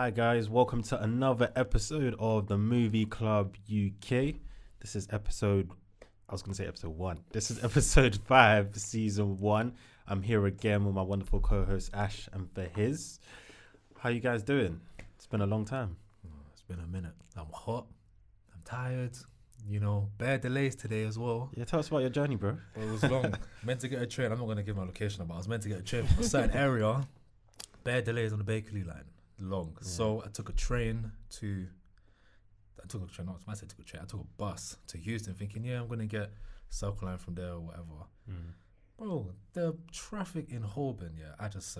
Hi guys, welcome to another episode of the Movie Club UK. This is episode 1. This is episode 5, season 1. I'm here again with my wonderful co-host Ash and Fahiz. How you guys doing? It's been a long time. It's been a minute. I'm hot. I'm tired. You know, bare delays today as well. Yeah, tell us about your journey, bro. But it was long. Meant to get a train. I'm not going to give my location, but I was meant to get a train from a certain area. Bare delays on the Bakerloo line. Long. Yeah. So I took a train to... I took a bus to Houston thinking, yeah, I'm going to get Circle Line from there or whatever. Bro, the traffic in Holborn, I just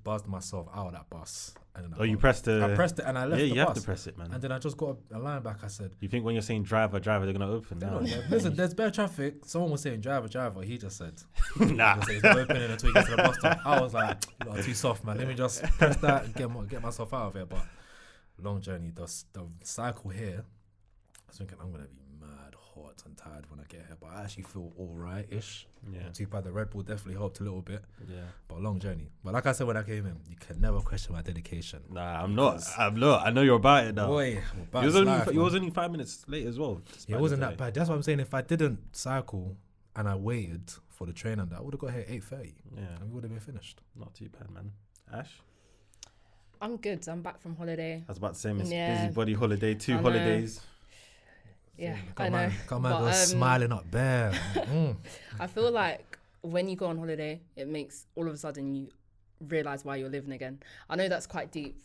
buzzed myself out of that bus. And then you pressed it? I pressed it and I left the bus. Yeah, you have to press it, man. And then I just got a line back. I said... You think when you're saying driver, they're going to open? No. Listen, there's bare traffic. Someone was saying driver. He just said... Nah. He's not opening until he gets to the bus stop. I was like, you lot are too soft, man. Let me just press that and get myself out of here. But long journey. The cycle here, I was thinking I'm going to be mad hot and tired when I get here. But I actually feel all right-ish. Yeah. Not too bad. The Red Bull definitely helped a little bit. Yeah. But long journey. But like I said when I came in, you can never question my dedication. Nah, I'm not. I know you're about it now. Boy, you was only 5 minutes late as well. It wasn't that bad. That's what I'm saying. If I didn't cycle and I waited for the train and that, I would have got here at 8:30. Yeah. And we would have been finished. Not too bad, man. Ash? I'm good. I'm back from holiday. I was about to say, Miss Busybody holiday, 2 holidays. Yeah, Come I know. Come on, go smiling up there. I feel like when you go on holiday, it makes all of a sudden you realise why you're living again. I know that's quite deep.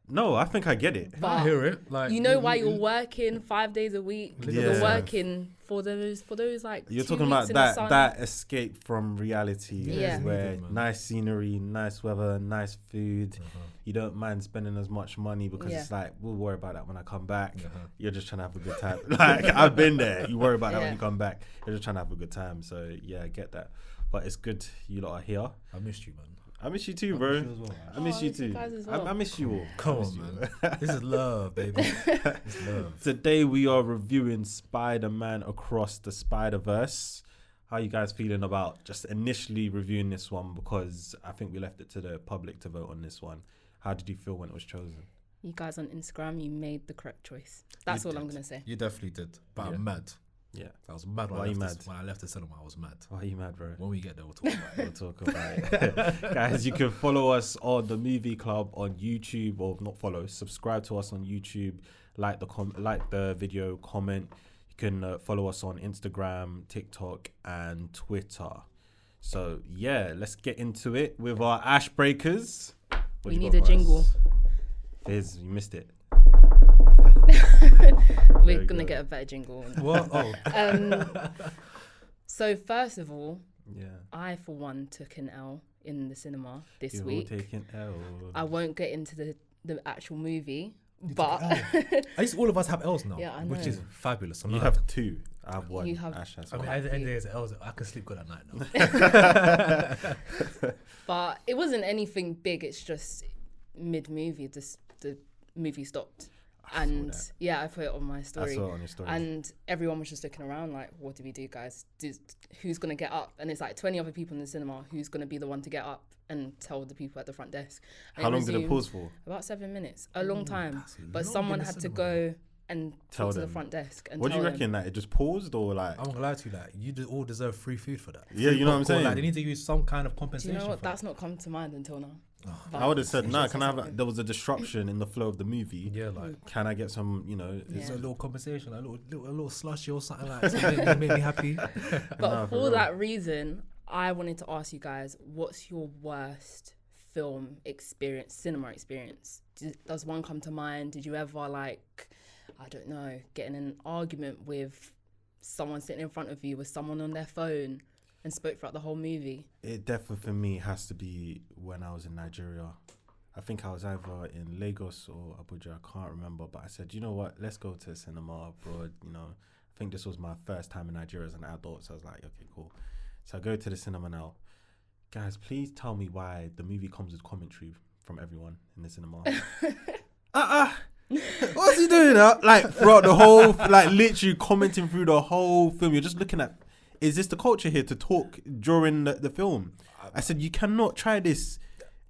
No, I think I get it. But I hear it. Like you know why you're working 5 days a week. Yeah. You're working for those like. You're 2 talking weeks about in the sun. that escape from reality. Yeah. Where Needed, man. nice scenery, nice weather, nice food. You don't mind spending as much money because it's like, we'll worry about that when I come back. You're just trying to have a good time. Like, I've been there. You worry about that when you come back. You're just trying to have a good time. So, yeah, I get that. But it's good you lot are here. I missed you, man. I miss you too, bro. I miss you too. I miss you all. Come on, man. This is love, baby. It's love. Today we are reviewing Spider-Man Across the Spider-Verse. How you guys feeling about just initially reviewing this one? Because I think we left it to the public to vote on this one. How did you feel when it was chosen? You guys on Instagram, you made the correct choice. That's all I'm gonna say. You definitely did. But I'm mad. Yeah. I was mad when I left the cinema. I was mad. Why are you mad, bro? When we get there, we'll talk about it. We'll talk about it. Guys, you can follow us on the Movie Club on YouTube, or not follow, subscribe to us on YouTube, like the video, comment. You can follow us on Instagram, TikTok, and Twitter. So, yeah, let's get into it with our Ash Breakers. We need a jingle. Fizz, you missed it. We're going to get a better jingle. What? Oh. So first of all, yeah, I for one took an L in the cinema this You're week. Taking L. I won't get into the actual movie, You but took an L. At least all of us have L's now, Yeah, I which know. is fabulous. You have 2. I have 1. You have- Ash has I mean, 1. at the end of the day, it's L's. I can sleep good at night now. but it wasn't anything big. It's just mid-movie, the movie stopped. I put it on my story. I saw it on your story. And everyone was just looking around like, what do we do, guys? Who's going to get up? And it's like 20 other people in the cinema. Who's going to be the one to get up and tell the people at the front desk? And How long did it pause for? About 7 minutes. A long time. That's But long someone in the had to cinema. go and Tell talk to them. the front desk. And What do you tell reckon? them. That it just paused, or like? I'm gonna lie to you, like you all deserve free food for that. Yeah, you know what I'm saying? Like, they need to use some kind of Do compensation. you know what? for That's not come to mind until now. I would have said, But- nah, can I have, there was a disruption in the flow of the movie. Yeah, like Can I get some, it's Yeah. a little compensation, a little slushy or something like that. Make me happy. But Nah, for for real. that reason, I wanted to ask you guys, what's your worst film experience, cinema experience? Does one come to mind? Did you ever, like, I don't know, get in an argument with someone sitting in front of you, with someone on their phone, and spoke throughout the whole movie? It definitely for me has to be when I was in Nigeria. I think I was either in Lagos or Abuja, I can't remember, but I said, you know what, let's go to the cinema abroad, you know. I think this was my first time in Nigeria as an adult, so I was like, okay, cool. So I go to the cinema now. Guys, please tell me why the movie comes with commentary from everyone in the cinema. What's he doing? Like throughout the whole, like literally commenting through the whole film. You're just looking at, is this the culture here to talk during the film? I said, you cannot try this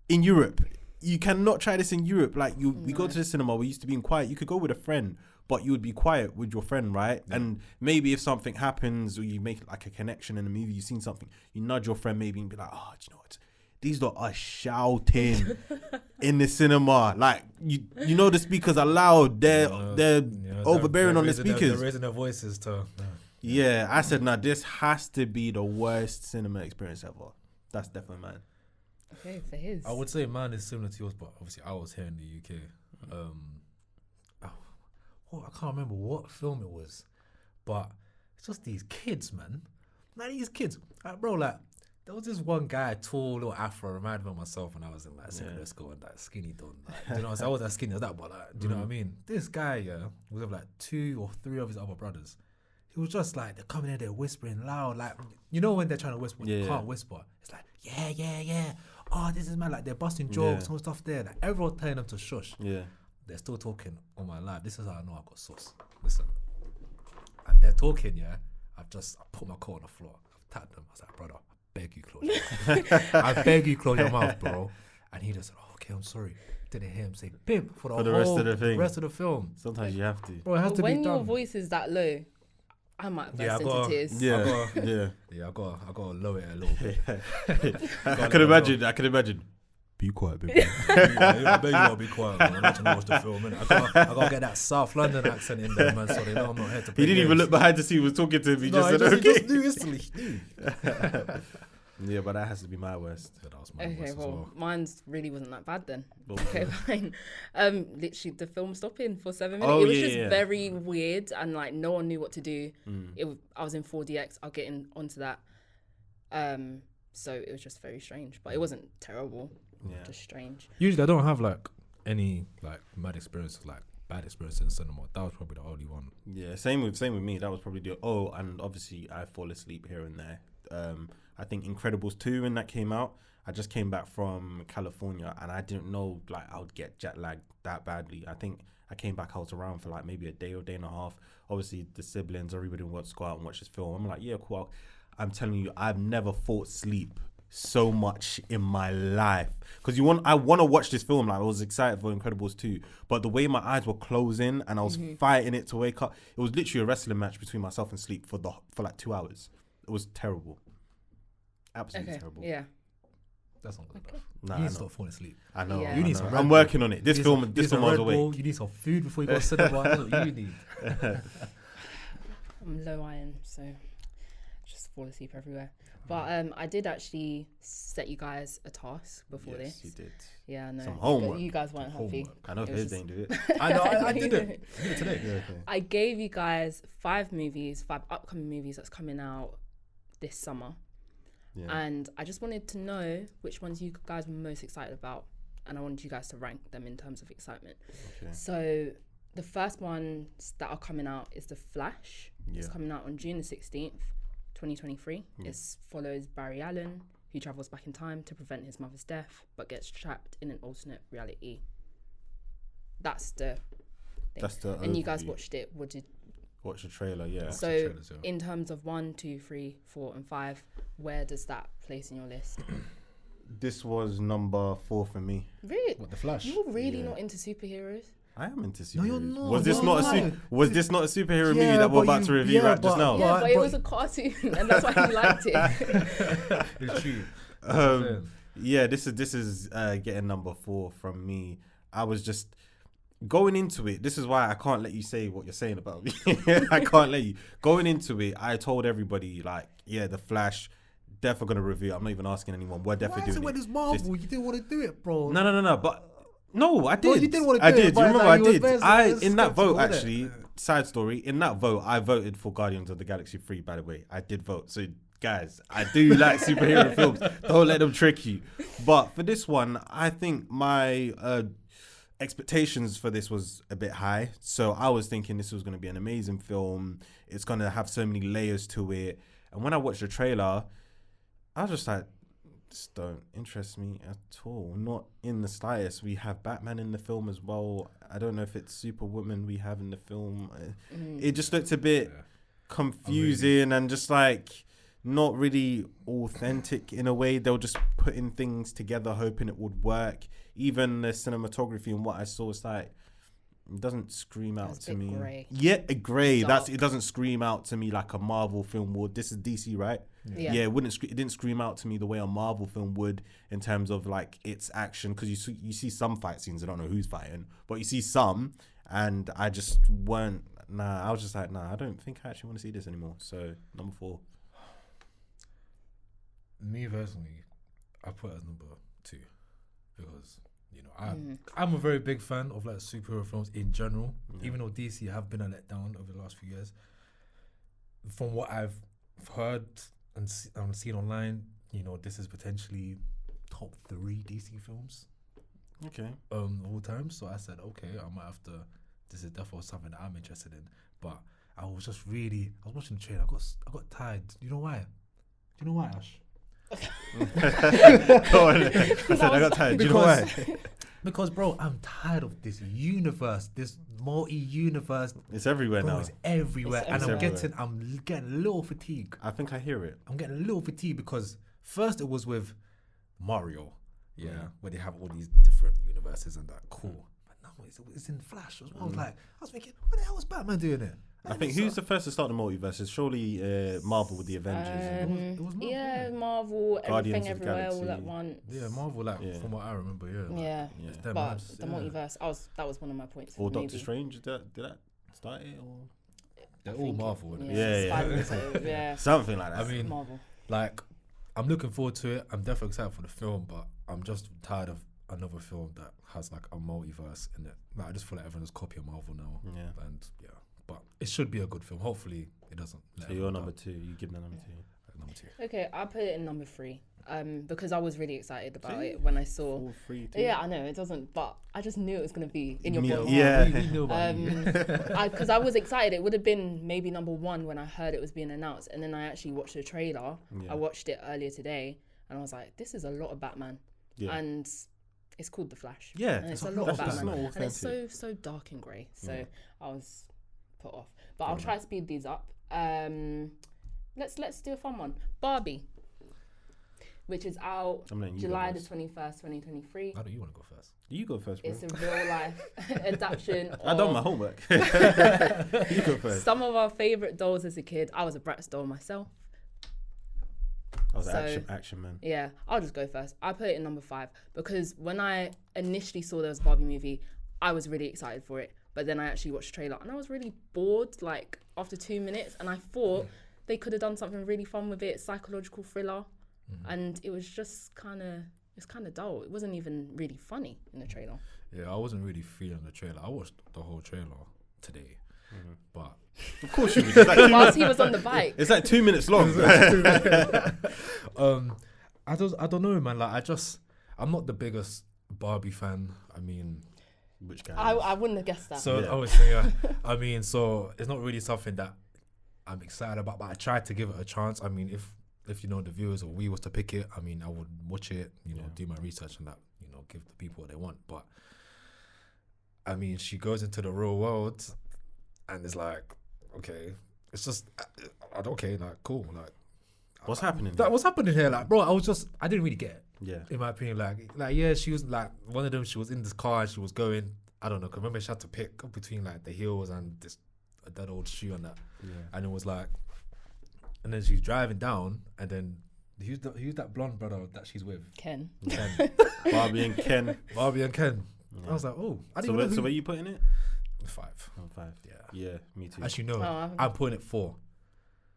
in Europe. you cannot try this in Europe. Like we go to the cinema, we used to be in quiet. You could go with a friend, but you would be quiet with your friend, right? Yeah. And maybe if something happens or you make like a connection in a movie, you've seen something, you nudge your friend maybe and be like, oh, do you know what? These lot are shouting in the cinema. Like, you know the speakers are loud. They're overbearing on the speakers. They're raising their voices to... Yeah, I said, nah, this has to be the worst cinema experience ever. That's definitely mine. Okay, for his. I would say mine is similar to yours, but obviously I was here in the UK. I can't remember what film it was, but it's just these kids, man. Like these kids. Like, bro, like, there was this one guy, tall, little afro, reminded me of myself when I was in like secondary school and that skinny don. Like, you know, I wasn't as skinny as that, but like, do you know what I mean? This guy, was with like 2 or 3 of his other brothers. He was just like, they're coming in, they're whispering loud. Like, you know when they're trying to whisper, you can't whisper. It's like, yeah. Oh, this is mad. Like, they're busting jokes and stuff there. Like, everyone's telling them to shush. Yeah. They're still talking on my live. This is how I know I've got sauce. Listen. And they're talking, I put my coat on the floor. I've tapped them. I was like, brother, I beg you close your mouth. I beg you close your mouth, bro. And he just said, oh, okay, I'm sorry. Didn't hear him say pimp for the rest of the thing. Rest of the film. Sometimes you have to. Bro, it has to be done. When your voice is that low, I might burst into tears. I gotta lower it a little bit. I can imagine. Be quiet, baby. I bet you gotta be quiet, man. I'm not trying to watch the film, innit? I gotta get that South London accent in there, man, so they know I'm not here to play He didn't even look behind to see who was talking to him. He just said, okay. He just knew instantly. Yeah, but that has to be my worst. Yeah, that was my worst as well. Mine's really wasn't that bad then. Okay, fine. Literally, the film stopping for 7 minutes. It was just very weird, and like no one knew what to do. I was in 4DX. I'll get onto that. So it was just very strange, but it wasn't terrible. Just strange. Usually I don't have like any like mad experiences, like bad experiences in cinema. That was probably the only one. Yeah, same with me. That was probably and obviously I fall asleep here and there. I think Incredibles 2 when that came out, I just came back from California and I didn't know like I would get jet lagged that badly. I think I came back, I was around for like maybe a day or day and a half. Obviously the siblings, everybody wants to go out and watch this film. I'm like, yeah, cool. I'm telling you, I've never fought sleep so much in my life because I want to watch this film. Like I was excited for Incredibles 2, but the way my eyes were closing and I was fighting it to wake up, it was literally a wrestling match between myself and sleep for like 2 hours. It was terrible, absolutely terrible. Yeah, that's not good enough. Nah, you need to stop falling asleep. I know. Yeah. You need some. I'm working on it. This film I was awake. You need some food before you go to cinema. That's what you need. I'm low iron, so just fall asleep everywhere. But I did actually set you guys a task before this. Yes, you did. Yeah, I know. Some homework. You guys weren't happy. I know his didn't do it. I know. I did it. I did it today. Yeah, okay. I gave you guys 5 upcoming movies that's coming out this summer. Yeah. And I just wanted to know which ones you guys were most excited about. And I wanted you guys to rank them in terms of excitement. Okay. So the first ones that are coming out is The Flash. Yeah. It's coming out on June the 16th. 2023. It follows Barry Allen, who travels back in time to prevent his mother's death, but gets trapped in an alternate reality. That's the thing. That's the and you guys watched it. Watch the trailer, yeah. So in terms of 1, 2, 3, 4, and 5, where does that place in your list? This was number 4 for me. Really? What, The Flash? You're really not into superheroes? I am into superheroes. No, you're not. Was this not a superhero movie that we're about to review just now? Yeah, but it was a cartoon, and that's why you liked it. It's true. Yeah, this is getting number 4 from me. I was just going into it. This is why I can't let you say what you're saying about me. I can't let you. Going into it, I told everybody like, yeah, The Flash. Definitely gonna review. I'm not even asking anyone. We're definitely doing it. When it's Marvel, you didn't want to do it, bro. No. But no, I did. Well, you didn't want to do it. I did. Do you remember I did? In that vote, skeptical, actually, side story. In that vote, I voted for Guardians of the Galaxy 3. By the way, I did vote. So, guys, I do like superhero films. Don't let them trick you. But for this one, I think my expectations for this was a bit high. So I was thinking this was going to be an amazing film. It's going to have so many layers to it. And when I watched the trailer, I was just like, this don't interest me at all. Not in the slightest. We have Batman in the film as well. I don't know if it's Superwoman we have in the film. It just looked a bit confusing and just like not really authentic in a way. They were just putting things together, hoping it would work. Even the cinematography and what I saw, it's like, it doesn't scream out It's to a bit me. grey. Yeah, grey. Dark. It doesn't scream out to me like a Marvel film would. This is DC, right? Yeah. Yeah, it didn't scream out to me the way a Marvel film would in terms of like its action, because you see some fight scenes. I don't know who's fighting, but you see some, and I just weren't. Nah, I was just like, nah, I don't think I actually want to see this anymore. So number 4. Me personally, I put it as number 2 because I'm a very big fan of like superhero films in general. Even though DC have been a letdown over the last few years, from what I've heard and seen online, this is potentially top 3 DC films Okay. all time. So I said, okay, I might have to. This is definitely something that I'm interested in. But I was watching the trailer. I got tired. Do you know why? Ash? Go on. I said I got tired. Do you know why? Because, bro, I'm tired of this universe, this multi-universe. It's everywhere Bro, now. it's everywhere, It's and everywhere. I'm getting a little fatigued. I think I hear it. I'm getting a little fatigued because first it was with Mario, where they have all these different universes and that. Cool. But now it's in Flash as well. I was thinking, what the hell was Batman doing it? I think who's the first to start the multiverse? It's surely Marvel with the Avengers. It was Marvel, Yeah, yeah. Marvel, Guardians everything of the everywhere all Galaxy. at once. Yeah, Marvel, from what I remember, Yeah. it's them, But man. the multiverse, that was one of my points. Or for the Doctor movie. Strange. Did that start it? Or They're all Marvel. Innit? Yeah. Spider-Man, yeah. something like that. I mean, Marvel. like, I'm looking forward to it. I'm definitely excited for the film, but I'm just tired of another film that has like a multiverse in it. Like, I just feel like everyone's copying Marvel now. Yeah. And but it should be a good film. Hopefully, it doesn't. So you're number 2. You give that number 2. Number 2. Okay, I put it in number 3. Because I was really excited about See? it when I saw. 4, 3, 2. Yeah, I know it doesn't, but I just knew it was gonna be in your knew- book. yeah. We knew about you. Because I was excited. It would have been maybe number 1 when I heard it was being announced, and then I actually watched the trailer. Yeah. I watched it earlier today, and I was like, "This is a lot of Batman," Yeah. and it's called The Flash. Yeah, and it's it's a lot of not Batman, and it's authentic. so dark and grey. So Yeah. I was put off, but I'll try to speed these up. Let's do a fun one. Barbie, which is out I'm letting you go July the first. 21st, 2023. Why don't you want to go first? You go first, bro. It's a real life adaptation. I done of my homework. You go first. some of our favourite dolls as a kid. I was a Bratz doll myself. I was So- action man. Yeah, I'll just go first. I put it in number 5 because when I initially saw there was a Barbie movie, I was really excited for it. But then I actually watched the trailer and I was really bored, like after 2 minutes. And I thought they could have done something really fun with it, psychological thriller. And it was just kind of dull. It wasn't even really funny in the trailer. Yeah, I wasn't really feeling the trailer. I watched the whole trailer today, but Of course you did. It's like 2 Whilst minutes. he was on the bike. It's like 2 minutes long. I don't know, man. Like, I'm not the biggest Barbie fan. I mean, Which guy? I wouldn't have guessed that. so Yeah. I would say, I mean, so it's not really something that I'm excited about. But I tried to give it a chance. I mean, if the viewers or we was to pick it, I mean, I would watch it. Do my research and that. Give the people what they want. But I mean, she goes into the real world, and it's like, okay, it's just okay, like cool, like What's happening? what's happening here, like, bro? I didn't really get it. Yeah. In my opinion, like yeah, she was like one of them. She was in this car and she was going. I don't know. 'Cause remember, she had to pick between like the heels and a dead old shoe and that. Yeah. And it was like, and then she's driving down, and then who's that blonde brother that she's with? Ken. Ken, Barbie and Ken. Barbie and Ken. Yeah. I was like, oh, I So didn't where, know so who. where you putting it? 5. On 5. Yeah. Yeah, me too. Actually, no. Oh, I'm putting it 4.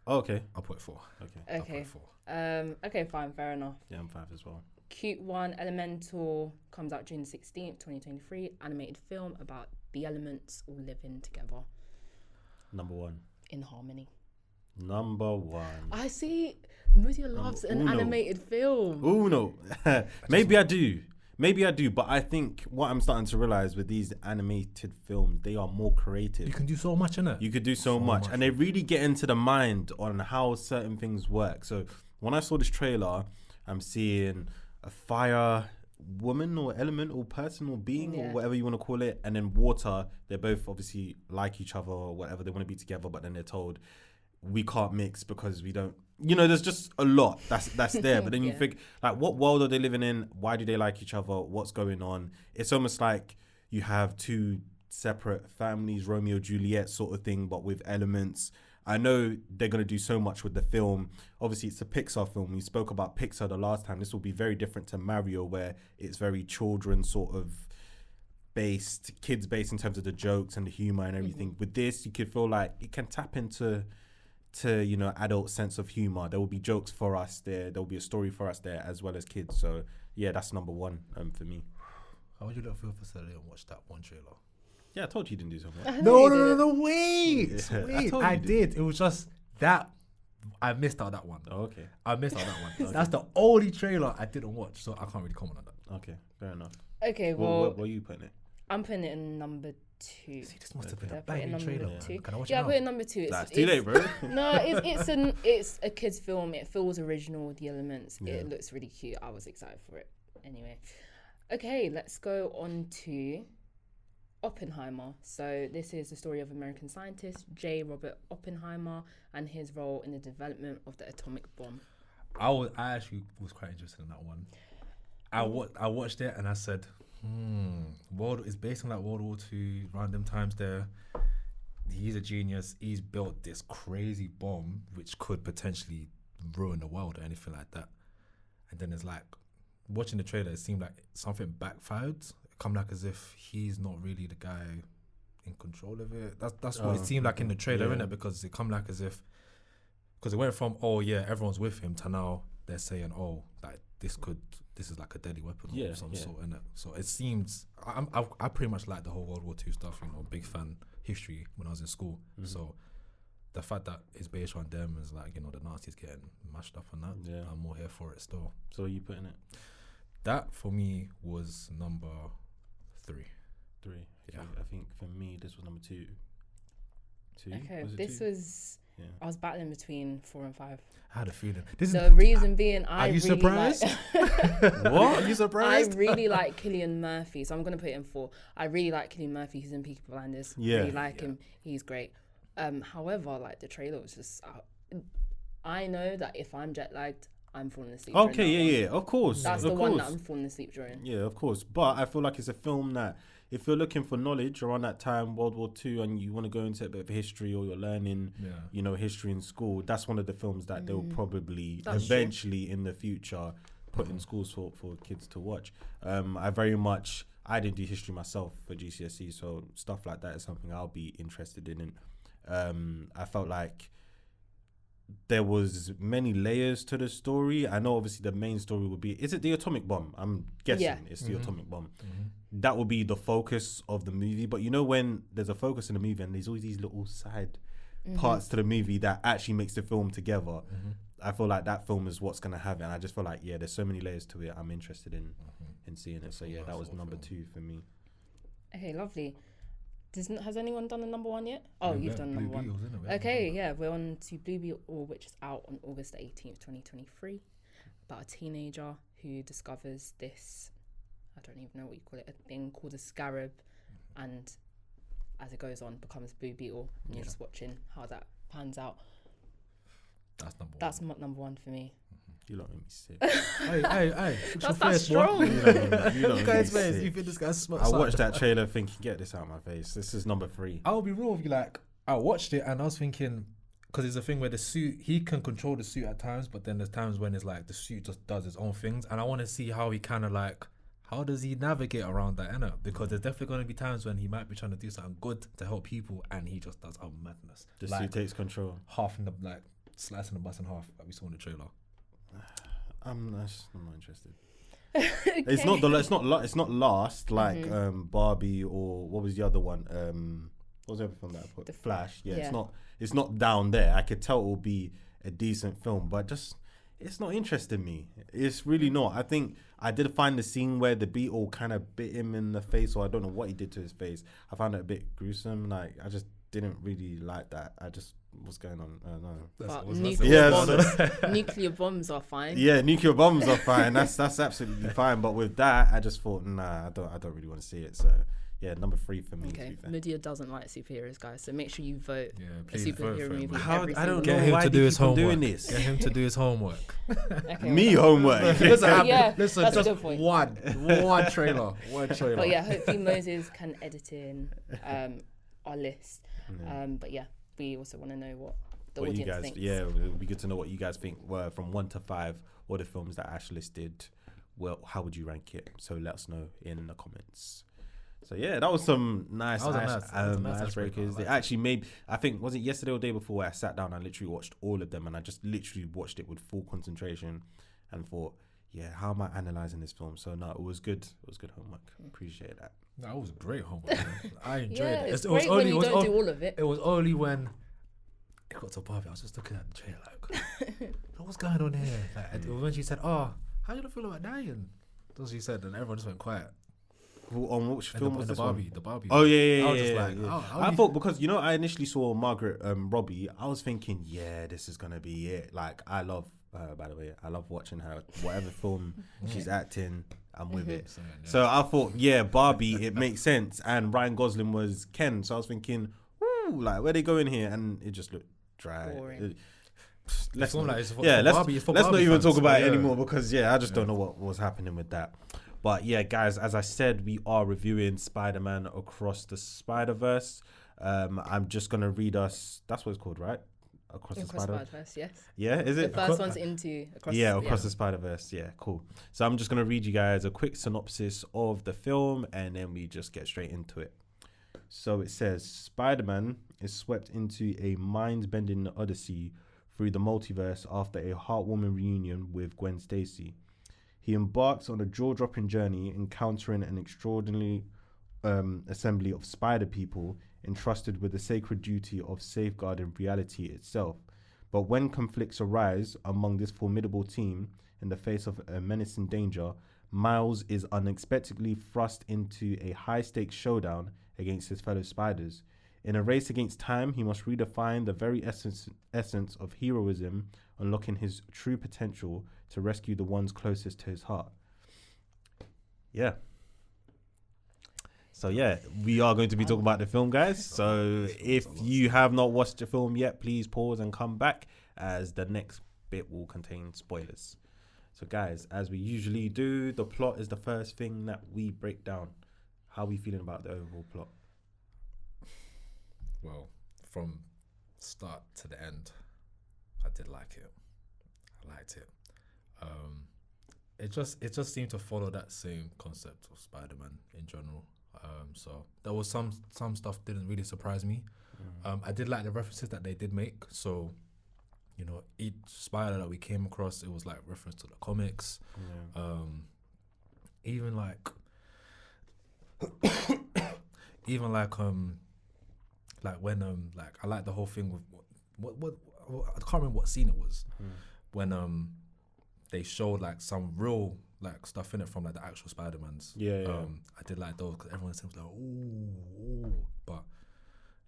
Oh, okay. I'll put it 4. Okay. I'll put Okay. it 4. Okay, fine, fair enough. Yeah, I'm 5 as well. Cute One Elemental comes out June 16th, 2023. Animated film about the elements all living together Number 1. in harmony. Number 1. I see Mudia loves an Uno. animated film. Uno. Maybe I do, but I think what I'm starting to realize with these animated films, they are more creative. You can do so much in it. You could do so much, and they really get into the mind on how certain things work. So when I saw this trailer, I'm seeing a fire woman or element or person or being or whatever you want to call it, and then water. They're both obviously like each other or whatever. They want to be together, but then they're told we can't mix because we don't you know, there's just a lot that's there. But then you Yeah. think, like, what world are they living in? Why do they like each other? What's going on? It's almost like you have two separate families, Romeo Juliet sort of thing, but with elements. I know they're going to do so much with the film. Obviously, it's a Pixar film. We spoke about Pixar the last time. This will be very different to Mario, where it's very children sort of based, kids based in terms of the jokes and the humor and everything. With this, you could feel like it can tap into you know, adult sense of humor. There will be jokes for us there. There will be a story for us there, as well as kids. So yeah, that's number one for me. How would you lot feel for Saturday and watch that one trailer? Yeah, I told you didn't do something. I know you did. No, wait. Yeah, I Wait, told you I did. did. It was just that I missed out that one. Oh, okay. I missed out that one. That's the only trailer I didn't watch, so I can't really comment on that. Okay, fair enough. Okay, Well, well, where are you putting it? I'm putting it in number 2. See, this must have been Did I a put it in banging number trailer. two? Man. Can I watch Yeah, I it put now? it in number 2. It's too late, bro. No, it's a kid's film. It feels original with the elements. Yeah. It looks really cute. I was excited for it. Anyway, okay, let's go on to Oppenheimer. So this is the story of American scientist J. Robert Oppenheimer and his role in the development of the atomic bomb. I actually was quite interested in that one. I watched it and I said, world is based on that World War II, around them times there. He's a genius. He's built this crazy bomb which could potentially ruin the world or anything like that. And then it's like, watching the trailer, it seemed like something backfired. It come like as if he's not really the guy in control of it. That's what it seemed like in the trailer, yeah. innit? Because it come like as if, because it went from, oh yeah, everyone's with him, to now they're saying, oh, like this is like a deadly weapon of some sort, innit? So it seems, I pretty much like the whole World War II stuff, you know, big fan history when I was in school. So the fact that it's based on them is like, you know, the Nazis getting mashed up on that. Yeah. I'm more here for it still. So are you putting it? That for me was number 3. 3. Yeah. I think for me this was number 2. Okay, Was it this 2? was. Yeah. I was battling between 4 and 5. I had a feeling. This The reason being, I Are you really surprised? like. What? Are you I surprised? really like Cillian Murphy, so I'm gonna put it in 4. I really like Cillian Murphy. He's in Peaky Blinders. Yeah. Really like him. He's great. However, like the trailer was just. I know that if I'm jet lagged, I'm falling asleep. during Okay, that one. yeah, of course. That's of the course. one that I'm falling asleep during. Yeah, of course. But I feel like it's a film that if you're looking for knowledge around that time, World War II, and you want to go into a bit of history or you're learning, you know, history in school, that's one of the films that they'll probably That's true. eventually in the future put in schools for kids to watch. I didn't do history myself for GCSE, so stuff like that is something I'll be interested in. I felt like there was many layers to the story. I know obviously the main story would be, is it the atomic bomb? I'm guessing Yeah. it's the atomic bomb. That will be the focus of the movie. But you know when there's a focus in the movie and there's always these little side parts to the movie that actually makes the film together, I feel like that film is what's going to have it. And I just feel like, yeah, there's so many layers to it. I'm interested in seeing it. So yeah, that was number 2 for me. Okay, lovely. Has anyone done a number 1 yet? Oh, you've done number 1. Okay, yeah, we're on to Blue Beetle, which is out on August 18th, 2023. About a teenager who discovers this, I don't even know what you call it, a thing called a scarab, and as it goes on, becomes Blue Beetle. And you're just watching how that pans out. That's number 1. That's number 1 for me. You lot make me sick. Hey. That's strong. You lot make me Guys, sick. you think this guy's smart? I watched that trailer thinking, get this out of my face. This is number 3. I'll be real with you, like, I watched it and I was thinking, because it's a thing where the suit, he can control the suit at times, but then there's times when it's like the suit just does its own things, and I want to see how he kind of like, how does he navigate around that, innit? Because there's definitely going to be times when he might be trying to do something good to help people, and he just does madness. The like, suit takes control. half in the, like, slicing the bus in half, like we saw in the trailer. I'm not interested. Okay. It's not Last like Barbie, or what was the other one? What was the other film that I put? The Flash. Yeah, yeah. It's not down there. I could tell it will be a decent film, but just it's not interesting me. It's really not. I think I did find the scene where the beetle kind of bit him in the face, or I don't know what he did to his face. I found it a bit gruesome. Like I just didn't really like that. I just, what's going on? I don't know. But nuclear bombs are fine. Yeah, nuclear bombs are fine. That's absolutely fine. But with that, I just thought, nah, I don't really want to see it. So number 3 for me. Okay, Media doesn't like superheroes, guys. So make sure you vote Yeah, a please vote superhero for him, movie man. How, every I don't single know Get him why to they do his keep on doing homework. this. Get him to do his homework. Okay, Me well, homework. Listen, Yeah, listen, that's a just good point. one trailer. But yeah, hopefully Moses can edit in our list. Yeah. But yeah, we also want to know what the What you audience guys, thinks. yeah, it would be good to know what you guys think were from 1 to 5, or the films that Ash listed. Well, how would you rank it? So let us know in the comments. So yeah, that was some nice That was a nice icebreaker. icebreakers. I It like actually made, I think, was it yesterday or the day before, where I sat down and literally watched all of them, and I just literally watched it with full concentration and thought, yeah, how am I analysing this film? So no, it was good. It was good homework. Appreciate that. That was great homework. Man. I enjoyed Yeah, it. it's great when you don't do all of it. It was only when it got to Barbie, I was just looking at the trailer like, what's going on here? Like, when she said, "Oh, how do you feel about dying?" That's what she said, and everyone just went quiet. On which film was the this Barbie? one? The Barbie. Oh yeah. I was just yeah, like, yeah. oh, how I do you- thought, because I initially saw Margaret Robbie, I was thinking, yeah, this is gonna be it. Like, I love her, by the way. I love watching her. Whatever film she's acting, I'm with it. So I thought, yeah, Barbie, it makes sense. And Ryan Gosling was Ken, so I was thinking, ooh, like, where they going here? And it just looked dry. Boring. Let's film not, like it's for let's Barbie, it's for not Barbie even fans, talk about yeah. it anymore, because I just don't know what was happening with that. But yeah, guys, as I said, we are reviewing Spider-Man Across the Spider-Verse. I'm just gonna read us. That's what it's called, right? Across the Spider-Verse. Spider-Verse, yes. Yeah, is The it? first one's into Across. Across the Spider-Verse. Yeah, cool. So I'm just gonna read you guys a quick synopsis of the film, and then we just get straight into it. So it says, Spider-Man is swept into a mind-bending odyssey through the multiverse after a heartwarming reunion with Gwen Stacy. He embarks on a jaw-dropping journey, encountering an extraordinary assembly of spider people entrusted with the sacred duty of safeguarding reality itself. But when conflicts arise among this formidable team in the face of a menacing danger, Miles is unexpectedly thrust into a high-stakes showdown against his fellow spiders. In a race against time, he must redefine the very essence of heroism, unlocking his true potential to rescue the ones closest to his heart. Yeah. So yeah, we are going to be talking about the film, guys. So if you have not watched the film yet, please pause and come back, as the next bit will contain spoilers. So guys, as we usually do, the plot is the first thing that we break down. How are we feeling about the overall plot? Well, from start to the end, I did like it. I liked it. It just seemed to follow that same concept of Spider-Man in general. So there was some stuff didn't really surprise me. I did like the references that they did make. So, each spider that we came across, it was like reference to the comics. Even like when I like the whole thing with what I can't remember what scene it was when they showed like some real like stuff in it from like the actual Spider-Mans. I did like those because everyone seems like ooh, but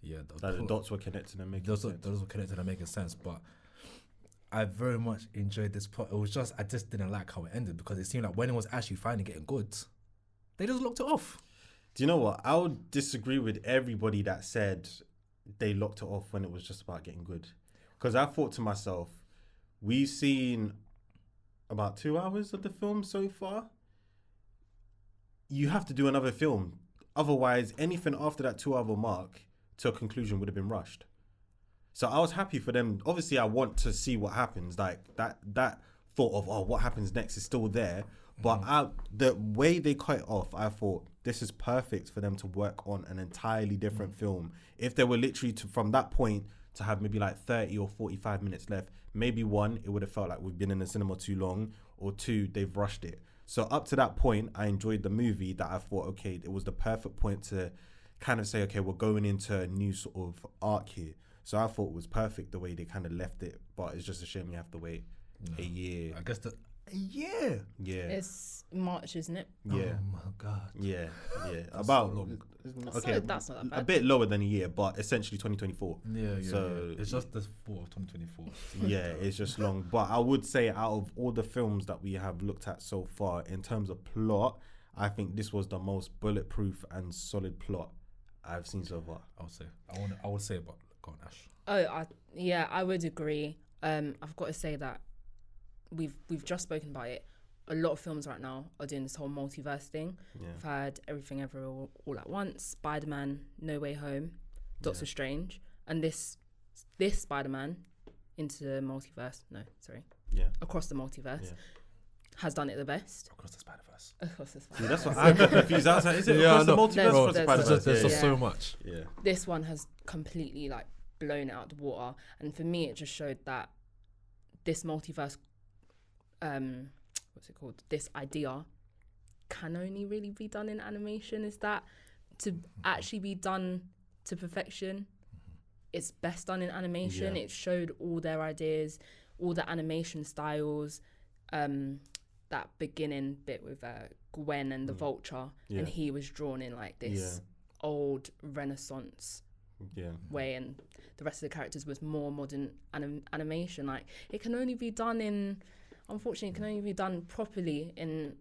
yeah, the dots were connected and making sense. Those were connected and making sense. But I very much enjoyed this plot. It was just I just didn't like how it ended, because it seemed like when it was actually finally getting good, they just locked it off. Do you know what? I would disagree with everybody that said they locked it off when it was just about getting good. Because I thought to myself, we've seen about 2 hours of the film so far. You have to do another film. Otherwise, anything after that 2 hour mark to a conclusion would have been rushed. So I was happy for them. Obviously, I want to see what happens. Like that thought of, what happens next is still there. But the way they cut it off, I thought this is perfect for them to work on an entirely different film. If they were literally from that point to have maybe like 30 or 45 minutes left, maybe one, it would have felt like we've been in the cinema too long, or two, they've rushed it. So up to that point, I enjoyed the movie, that I thought, okay, it was the perfect point to kind of say, okay, we're going into a new sort of arc here. So I thought it was perfect the way they kind of left it, but it's just a shame you have to wait a year. I guess a year. Yeah. It's March, isn't it? Yeah. Oh my god. Yeah. About About long. okay, That's not that bad. a bit lower than a year, but essentially 2024. Yeah. So it's just the fall of 2024. Yeah, it's just long. But I would say out of all the films that we have looked at so far, in terms of plot, I think this was the most bulletproof and solid plot I've seen so far. I would say. I would say, but go on, Ash. I would agree. I've got to say that we've just spoken about it. A lot of films right now are doing this whole multiverse thing. Yeah. We've had Everything Everywhere All at Once, Spider-Man, No Way Home, Doctor Strange, and this Spider-Man into the multiverse. No, sorry. Yeah. Across the multiverse has done it the best. Across the Spider-Verse. Across the Spider-Verse. Yeah, that's what I got confused. I was like, is it across the multiverse or the Spider-Verse? There's just Yeah. so much. Yeah. This one has completely like blown it out the water, and for me, it just showed that this multiverse, what's it called? This idea can only really be done in animation. Is that to actually be done to perfection? It's best done in animation. Yeah. It showed all their ideas, all the animation styles. That beginning bit with Gwen and the Vulture, and he was drawn in like this old Renaissance way, and the rest of the characters was more modern animation. Like it can only be done in, unfortunately, it can only be done properly in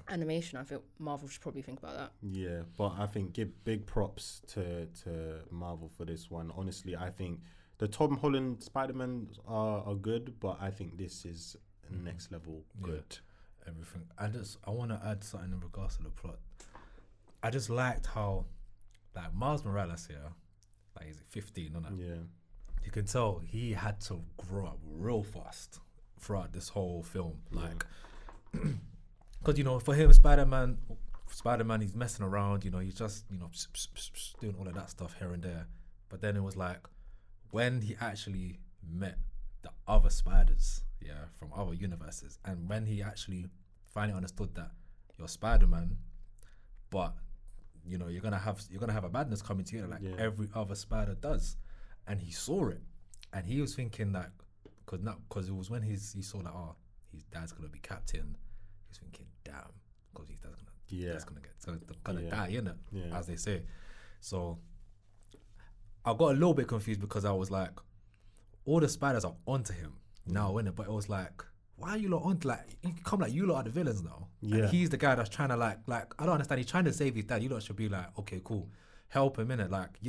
animation. I feel Marvel should probably think about that. Yeah, but I think give big props to Marvel for this one. Honestly, I think the Tom Holland Spider-Man are good, but I think this is next level good. Everything. I want to add something in regards to the plot. I just liked how, like, Miles Morales here, like, he's 15, isn't it? Yeah. You can tell he had to grow up real fast throughout this whole film. Like, because, you know, for him, Spider-Man, he's messing around, you know, he's just, you know, doing all of that stuff here and there. But then it was like, when he actually met the other spiders, from other universes, and when he actually finally understood that you're Spider-Man, but you know you're gonna have a badness coming to you like every other spider does, and he saw it, and he was thinking that because it was when he saw that his dad's gonna be captain, he was thinking, damn, because his dad's gonna die, innit? As they say. So I got a little bit confused because I was like, all the spiders are onto him now, innit? But it was like, why are you lot on? Like, you come like, you lot are the villains now. Yeah. And he's the guy that's trying to like, I don't understand. He's trying to save his dad. You lot should be like, okay, cool. Help him, innit? Like,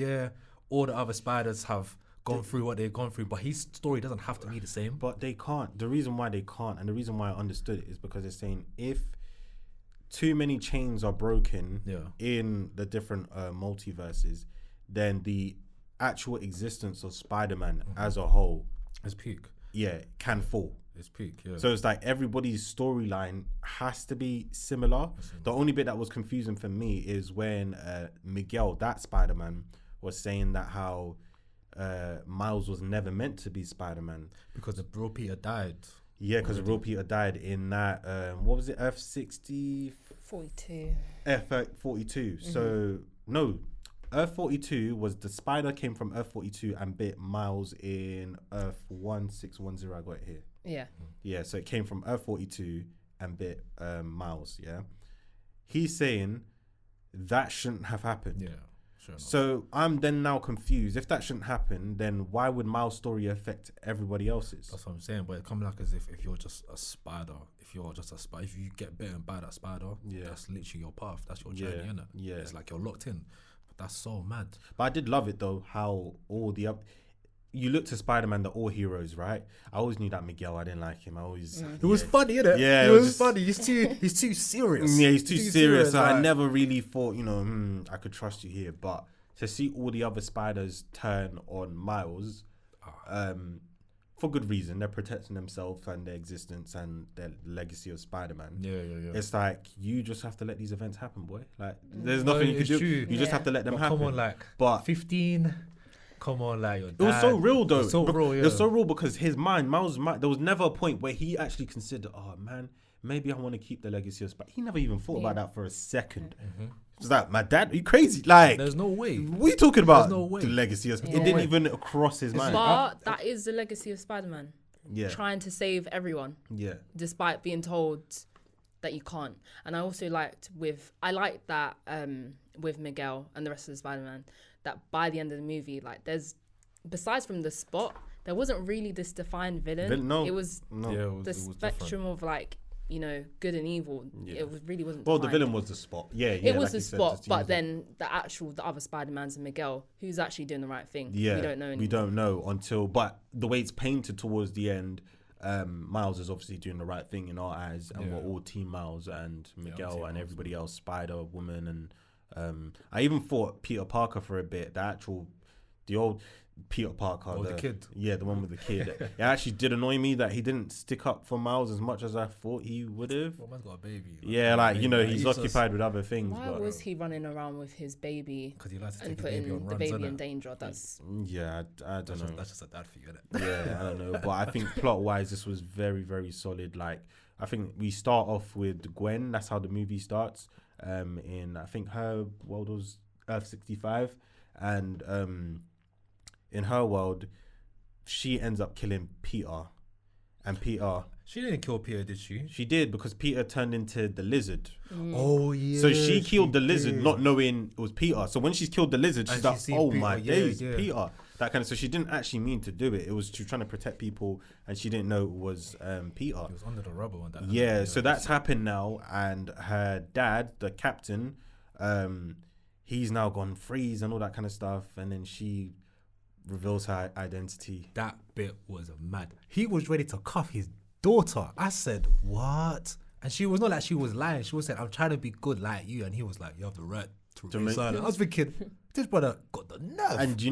all the other spiders have gone through what they've gone through, but his story doesn't have to be the same. But they can't. The reason why they can't, and the reason why I understood it, is because they're saying if too many chains are broken in the different multiverses, then the actual existence of Spider-Man as a whole It's peak. Can fall. It's peak, So it's like everybody's storyline has to be similar. The only bit that was confusing for me is when Miguel, that Spider-Man, was saying that how Miles was never meant to be Spider-Man. Because the bro Peter died. Yeah, because the real Peter died in that, what was it, F60? 42. F42. So, no, Earth 42 was the spider came from Earth 42 and bit Miles in Earth 1610. I got it here. Yeah. Yeah, so it came from Earth 42 and bit Miles, yeah? He's saying that shouldn't have happened. Yeah, sure enough. So I'm then now confused. If that shouldn't happen, then why would Miles' story affect everybody else's? That's what I'm saying, but it comes like as if you're just a spider, if you get bitten by that spider, that's literally your path, that's your journey, innit? Yeah. It's It's like you're locked in. That's so mad. But I did love it though, how all the you look to Spider-Man, the all heroes, right? I always knew that Miguel, I didn't like him. I always It was funny, innit? Yeah, it it was was funny. He's too serious. Yeah, he's too serious. So right? I never really thought, I could trust you here. But to see all the other spiders turn on Miles, for good reason, they're protecting themselves and their existence and their legacy of Spider-Man. Yeah. It's like, you just have to let these events happen, boy. Like, there's nothing you can do. True. You just have to let them But happen. Come on, like, but 15. Come on, like, your dad. it was so real though. It was so real, yeah. It was so real because Miles' mind, there was never a point where he actually considered, oh man, maybe I want to keep the legacy of Spider. He never even thought about that for a second. It's like, my dad, are you crazy? Like, There's no way. what are you talking about? There's no way. The legacy of Spider. Yeah. It didn't even cross his mind. But that is the legacy of Spider-Man. Yeah. Trying to save everyone. Yeah. Despite being told that you can't. And I also liked that with Miguel and the rest of the Spider-Man, that by the end of the movie, like, besides from the Spot, there wasn't really this defined villain. No. It was No. Yeah, the it was spectrum of like you know, good and evil. Yeah. Really wasn't. Well, the defined. villain was the Spot. Yeah, It was like the you said, Spot, just to but use then the other Spider-Man's and Miguel, who's actually doing the right thing. Yeah, we don't know anymore. We don't know until, but the way it's painted towards the end, Miles is obviously doing the right thing in our eyes, and we're all Team Miles and Miguel and everybody else, Spider Woman, and I even thought Peter Parker for a bit. The old Peter Parker, the kid. Yeah, the one with the kid. It actually did annoy me that he didn't stick up for Miles as much as I thought he would have. Well, man's got a baby. Yeah, like, you know, he's occupied with other things. Why was he running around with his baby? Because he likes to and take his baby on putting runs, the baby innit? in danger. That's Yeah, I don't know. That's just a dad for you, innit? Yeah, I don't know, but I think plot wise this was very, very solid. Like, I think we start off with Gwen. That's how the movie starts. In I think her world was Earth 65, and in her world, she ends up killing Peter, and Peter. She didn't kill Peter, did she? She did, because Peter turned into the lizard. Oh yeah. So she killed the lizard, not knowing it was Peter. So when she's killed the lizard, she's And like, she's seen "Oh Peter, my days, yeah. Peter!" That kind of. So she didn't actually mean to do it. It was she was trying to protect people, and she didn't know it was Peter. He was under the rubble and that. Yeah. So that's happened now, and her dad, the captain, he's now gone freeze and all that kind of stuff, and then she reveals her identity. That bit was mad. He was ready to cuff his daughter. I said, what? And she was not like she was lying. She was saying, I'm trying to be good like you. And he was like, you have the right to remain silent. I was thinking, this brother got the nerve. And do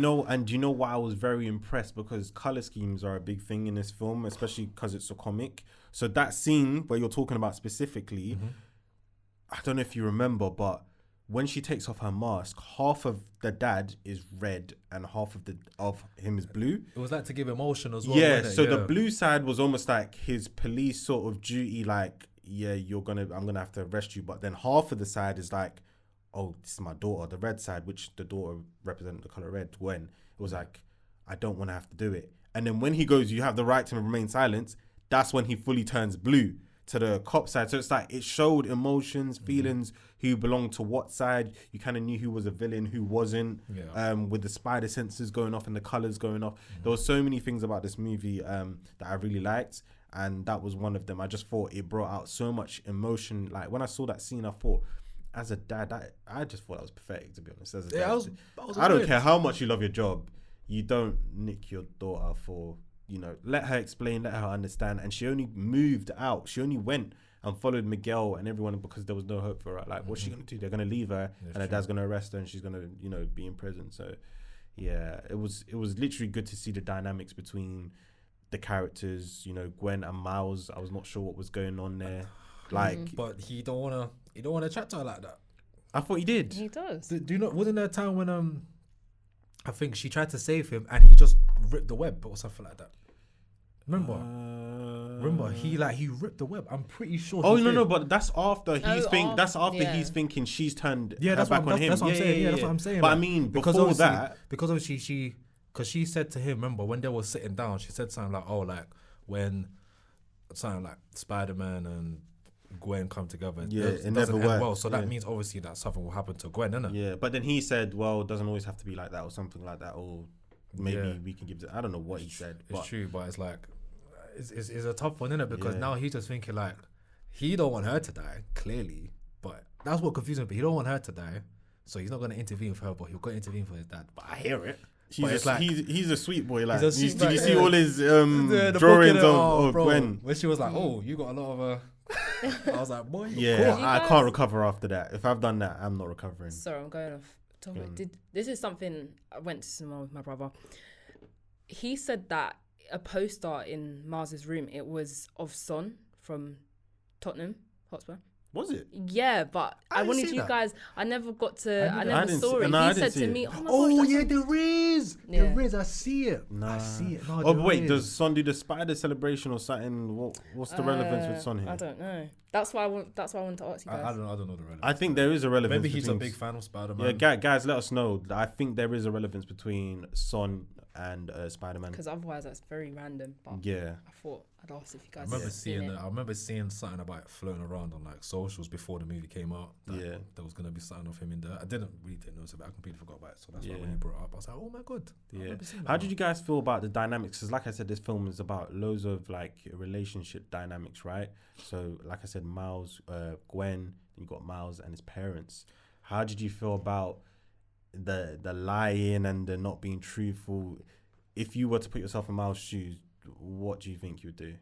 you know why I was very impressed? Because color schemes are a big thing in this film, especially because it's a comic. So that scene where you're talking about specifically, I don't know if you remember, but when she takes off her mask, half of the dad is red and half of him is blue. It was like to give emotion as well. Yeah, wasn't it? so the blue side was almost like his police sort of duty, like, yeah, I'm gonna have to arrest you. But then half of the side is like, oh, this is my daughter. The red side, which the daughter represented the color red, Gwen, it was like, I don't want to have to do it. And then when he goes, you have the right to remain silent, that's when he fully turns blue to the cop side. So it's like it showed emotions, feelings, who belonged to what side. You kind of knew who was a villain, who wasn't. With the spider senses going off and the colors going off. There were so many things about this movie that I really liked, and that was one of them. I just thought it brought out so much emotion. Like when I saw that scene, I thought, as a dad, I just thought that was pathetic, to be honest. As a dad, I don't care how much you love your job, you don't nick your daughter for, you know, let her explain, let her understand. And she only moved out. She only went and followed Miguel and everyone because there was no hope for her. Like, what's she going to do? They're going to leave her, and her dad's going to arrest her, and she's going to, you know, be in prison. So, yeah, it was literally good to see the dynamics between the characters, you know, Gwen and Miles. I was not sure what was going on there. Like, but he don't wanna chat to her like that. I thought he did. he does. Do you know? Wasn't there a time when I think she tried to save him and he just ripped the web or something like that? Remember? He ripped the web. I'm pretty sure. Oh he no, did. no, but that's after That's after yeah. he's thinking she's turned. Yeah, her that's back what, on him. that's what I'm saying. Yeah, that's what I'm saying. But like, I mean, because before obviously- that, because obviously because she said to him, remember when they were sitting down, she said something like, "Oh, like when something like Spider-Man and Gwen come together, Yeah, it it doesn't never end worked, well." So that yeah. means obviously that something will happen to Gwen, innit? yeah. But then he said, "Well, it doesn't always have to be like that, or something like that, or maybe we can give it." I don't know what he said. It's But true, but it's like it's a tough one, innit? Because Yeah. now he's just thinking like he don't want her to die, clearly, but that's what confuses me. But he don't want her to die, so he's not going to intervene for her, but he'll go intervene for his dad. But I hear it. he's a sweet boy. Like, He's a did sweet you boy, see yeah. all his The drawings book, of bro, Gwen? when she was like, "Oh, you got a lot of I was like, "Boy, Yeah, Did you I guys- can't recover after that. If I've done that, I'm not recovering. Sorry, I'm going off topic. This is something I went to cinema with my brother. He said that a poster in Mars's room, it was of Son from Tottenham Hotspur. Was it? Yeah, but I didn't wanted see you that. guys. I never got to. I I never didn't saw see- it. no, I He didn't said see to it. me, "Oh my Oh gosh, yeah, that's there is. Yeah. There is. I see it. Nah. I see it. No, Oh, there wait, is. does Son do the spider celebration or something? What's the relevance with Son here? I don't know. That's why I wanted to ask you guys. I don't know the relevance. I think there is a relevance. Maybe he's a between- big fan of Spider-Man. Yeah, guys, let us know. I think there is a relevance between Son and Spider-Man. Because otherwise that's very random. But Yeah. I thought I'd ask if you I guys remember have seen it. I remember seeing something about it floating around on like socials before the movie came out. That Yeah. there was gonna be something of him in there. I didn't notice it, but I completely forgot about it. So that's why Yeah. when you brought it up, I was like, oh my god. I Yeah. remember seeing that How one. did you guys feel about the dynamics? Because like I said, this film is about loads of like relationship dynamics, right? So like I said, Miles, Gwen, you got Miles and his parents. How did you feel about the lying and the not being truthful? If you were to put yourself in Miles' shoes, what do you think you would do?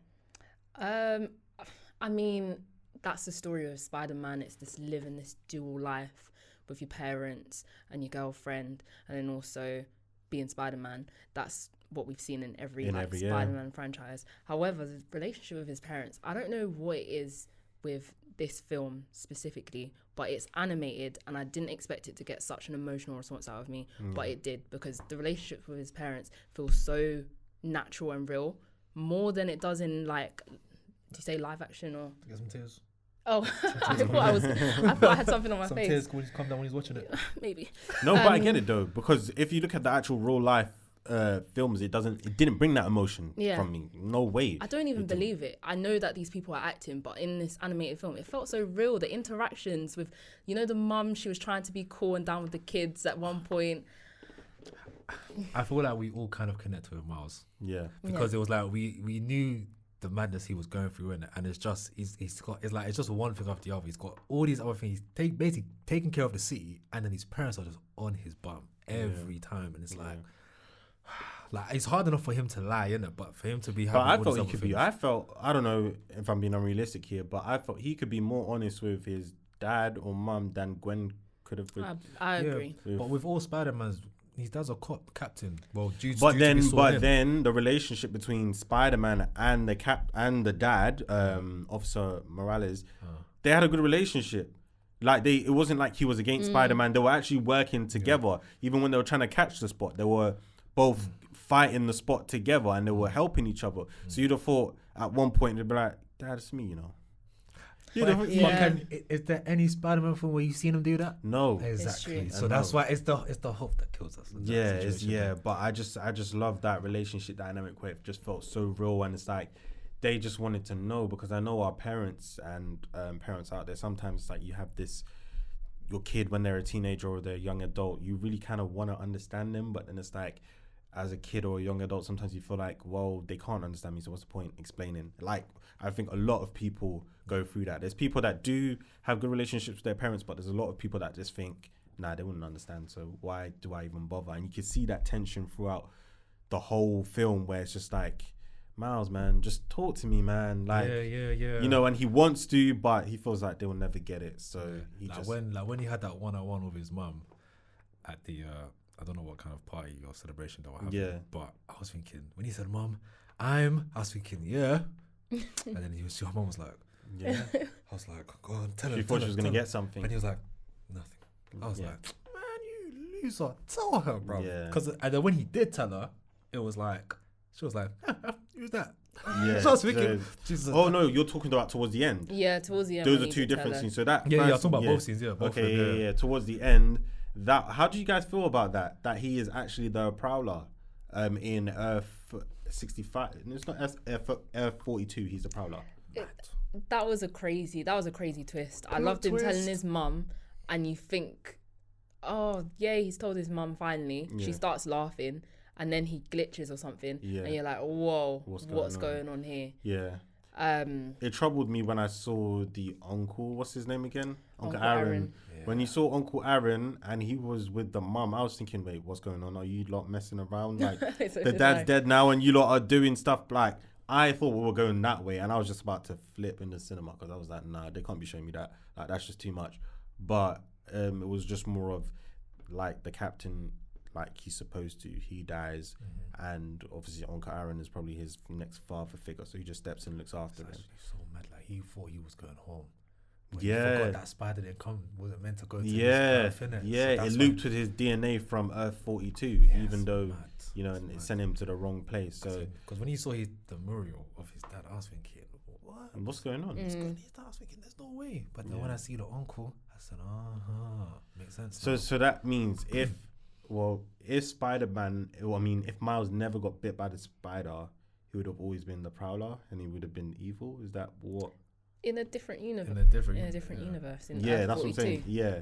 I mean, that's the story of Spider-Man. It's this living this dual life with your parents and your girlfriend, and then also being Spider-Man. That's what we've seen in every Spider-Man franchise. However, the relationship with his parents, I don't know what it is with this film specifically, but it's animated and I didn't expect it to get such an emotional response out of me, but it did, because the relationship with his parents feels so natural and real, more than it does in like, do you say live action or? Get some tears. Oh, I thought I had something on my Some face. tears when he's come down when he's watching it. Maybe. No, but I get it though, because if you look at the actual real life films, it didn't bring that emotion from me. No way. I don't even believe it. I know that these people are acting, but in this animated film, it felt so real. The interactions with, the mum, she was trying to be cool and down with the kids at one point. I feel like we all kind of connected with Miles. Yeah. Because it was like we knew the madness he was going through in it, and it's just it's just one thing after the other. He's got all these other things. He's basically taking care of the city, and then his parents are just on his bum every time, and it's like it's hard enough for him to lie, innit? But for him to be having But I all felt these he other could be. things- I don't know if I'm being unrealistic here, but I felt he could be more honest with his dad or mum than Gwen could have. I agree. But with all Spider-Mans, his dad's a cop captain. Well, But then the relationship between Spider-Man and the dad, Officer Morales, they had a good relationship. Like it wasn't like he was against Spider-Man. They were actually working together. Even when they were trying to catch the spot, they were both fighting the spot together and they were helping each other. So you'd have thought at one point they'd be like, "Dad, it's me," But is there any Spider-Man film where you've seen him do that? No, exactly. So that's why it's the hope that kills us. But I just love that relationship dynamic where it just felt so real, and it's like they just wanted to know, because I know our parents and parents out there, sometimes it's like you have your kid when they're a teenager or they're a young adult, you really kind of want to understand them, but then it's like, as a kid or a young adult, sometimes you feel like, well, they can't understand me, so what's the point explaining? Like, I think a lot of people go through that. There's people that do have good relationships with their parents, but there's a lot of people that just think, nah, they wouldn't understand, so why do I even bother? And you can see that tension throughout the whole film, where it's just like, Miles, man, just talk to me, man. Like, and he wants to, but he feels like they will never get it. So when he had that one-on-one with his mum at the I don't know what kind of party or celebration they were having, but I was thinking, when he said, "Mum, I was thinking, yeah," and then your mum was like, "Yeah." I was like, "Go on, tell her." She thought she was gonna get something, and he was like, "Nothing." I was like, "Man, you loser! Tell her, bro." Yeah. And then when he did tell her, it was like, she was like, "Who's that?" Yeah. So I was thinking, Jesus. Oh no, you're talking about towards the end. Yeah, towards the end. Those are two different scenes. So that I'm talking about both scenes. Yeah, both okay, Towards the end, how do you guys feel about that? That he is actually the Prowler, in Earth 65. It's not Earth 42. He's the Prowler. That was a crazy twist. I loved him telling his mum, and you think, oh yeah, he's told his mum finally. She starts laughing, and then he glitches or something, and you're like, whoa, what's going on here? Yeah. It troubled me when I saw the uncle. What's his name again? Uncle Aaron. Yeah. When you saw Uncle Aaron and he was with the mum, I was thinking, wait, what's going on? Are you lot messing around? Like the dad's dead now, and you lot are doing stuff like. I thought we were going that way, and I was just about to flip in the cinema, because I was like, nah, they can't be showing me that. Like, that's just too much. But it was just more of like the captain, like he's supposed to. He dies, and obviously Uncle Aaron is probably his next father figure, so he just steps in and looks after him. So mad, like he thought he was going home. When he forgot that spider didn't come, wasn't meant to go to his Earth, innit? So it looped with his DNA from Earth 42, even though and it sent him to the wrong place. So because when he saw the mural of his dad, I was thinking, what's going on? I was thinking, there's no way. But then when I see the uncle, I said, makes sense. So that means if Well, if Spider-Man, well, I mean, if Miles never got bit by the spider, he would have always been the Prowler, and he would have been evil. Is that what? In a different universe. In a different universe. In Yeah, Earth that's what I'm 42. saying. Yeah.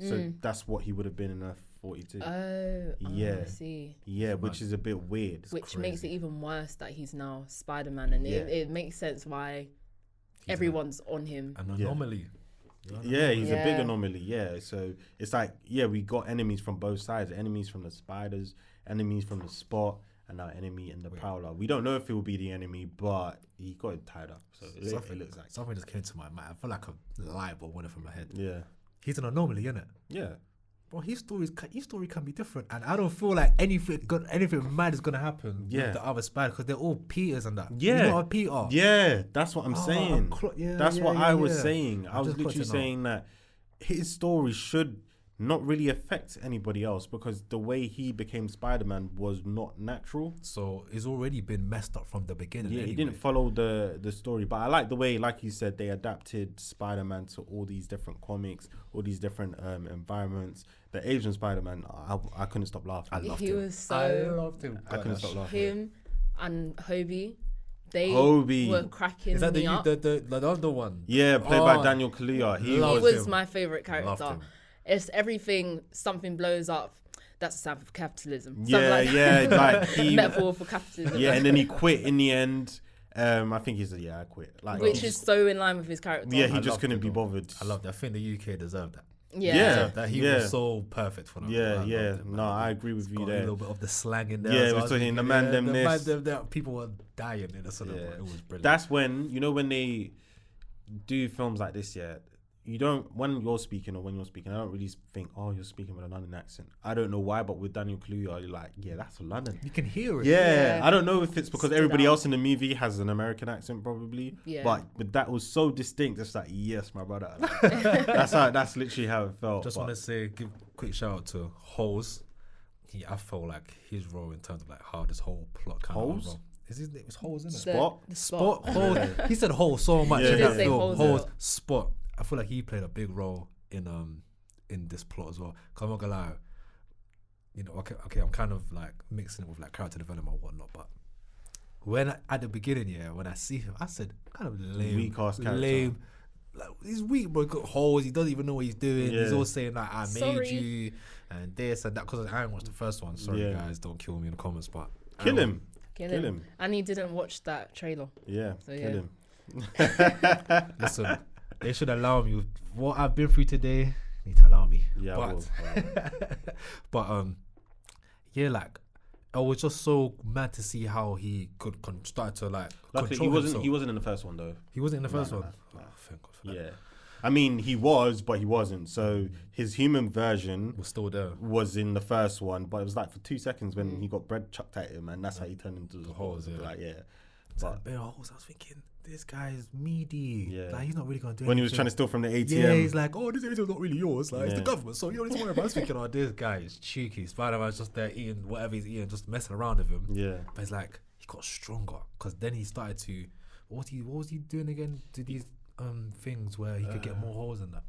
So that's what he would have been in Earth 42. Yeah. I see. Yeah, which is a bit weird. Which makes it even worse that he's now Spider-Man, and it makes sense why everyone's on him. An anomaly. Yeah, he's a big anomaly. Yeah, so it's like, we got enemies from both sides. Enemies from the spiders, enemies from the Spot, and now enemy in the Prowler. We don't know if it will be the enemy, but he got it tied up. So it looks like something just came to my mind. I feel like a light bulb went from my head. Yeah. He's an anomaly, isn't it? Yeah. Bro, his story can be different, and I don't feel like anything mad is gonna happen with the other spider because they're all Peters and that. Yeah, he's not a Peter. Yeah, that's what I'm saying. That's what I was saying. I was literally saying that his story should not really affect anybody else because the way he became Spider-Man was not natural. So it's already been messed up from the beginning. Yeah, anyway. he didn't follow the story, but I like the way, like you said, they adapted Spider-Man to all these different comics, all these different environments. The Asian Spider-Man, I couldn't stop laughing. I loved him. I couldn't stop laughing. Him and Hobie, they were cracking Is that me up. the other one? Yeah, played by Daniel Kaluuya. He was my favorite character. It's everything, something blows up. That's a sign of capitalism. Like he metaphor for capitalism. Yeah, and then he quit in the end. I think he said, I quit. Like, which is so in line with his character. Yeah, he just couldn't be bothered. I love that. I think the UK deserved that. Yeah, that he was so perfect for that. No, I agree with you there. A little bit of the slang in there. Yeah, we're talking the man them this. People were dying in the cinema. It was brilliant. That's when when they do films like this. Yeah, you don't when you're speaking. I don't really think, you're speaking with a London accent. I don't know why, but with Daniel Kaluuya, you're like, that's London. You can hear it. Yeah, I don't know if it's because everybody else in the movie has an American accent, probably. Yeah. But that was so distinct. It's like, yes, my brother. That's literally how it felt. Just want to give a quick shout out to Holes. I felt like his role in terms of like how this whole plot kind of Holes. Is his name? It's Holes, isn't The it? Spot. Holes. He said Holes so much in that film. Holes. Spot. I feel like he played a big role in this plot as well. Cause I'm not gonna lie, okay, I'm kind of like mixing it with like character development and whatnot. But when at the beginning, when I see him, I said kind of lame, weak ass character. Lame. Like, he's weak, bro. He got holes. He doesn't even know what he's doing. Yeah. He's always saying like, "I made you," and this and that. Because I haven't watched the first one. Sorry, guys, don't kill me in the comments. But kill him. And he didn't watch that trailer. Yeah, so, kill him. Listen, they should allow me with what I've been through today. Need to allow me. Yeah, but like I was just so mad to see how he could start to like. Luckily, he wasn't in the first one though. He wasn't in the first one. No. Oh, thank God for that. Yeah, I mean he was, but he wasn't. So his human version was still there. Was in the first one, but it was like for 2 seconds when he got bread chucked at him, and that's how he turned into the Holes. Yeah, like But Holes, I was thinking, this guy is meaty. Yeah, like he's not really gonna do. When anything. he was trying to steal from the ATM, yeah, he's like, this ATM's not really yours. Like it's the government, so you don't need to worry about. I was thinking, this guy is cheeky. Spider-Man's just there eating whatever he's eating, just messing around with him. Yeah, but it's like he got stronger because then he started to. What was he doing again? To these things where he could get more holes in that.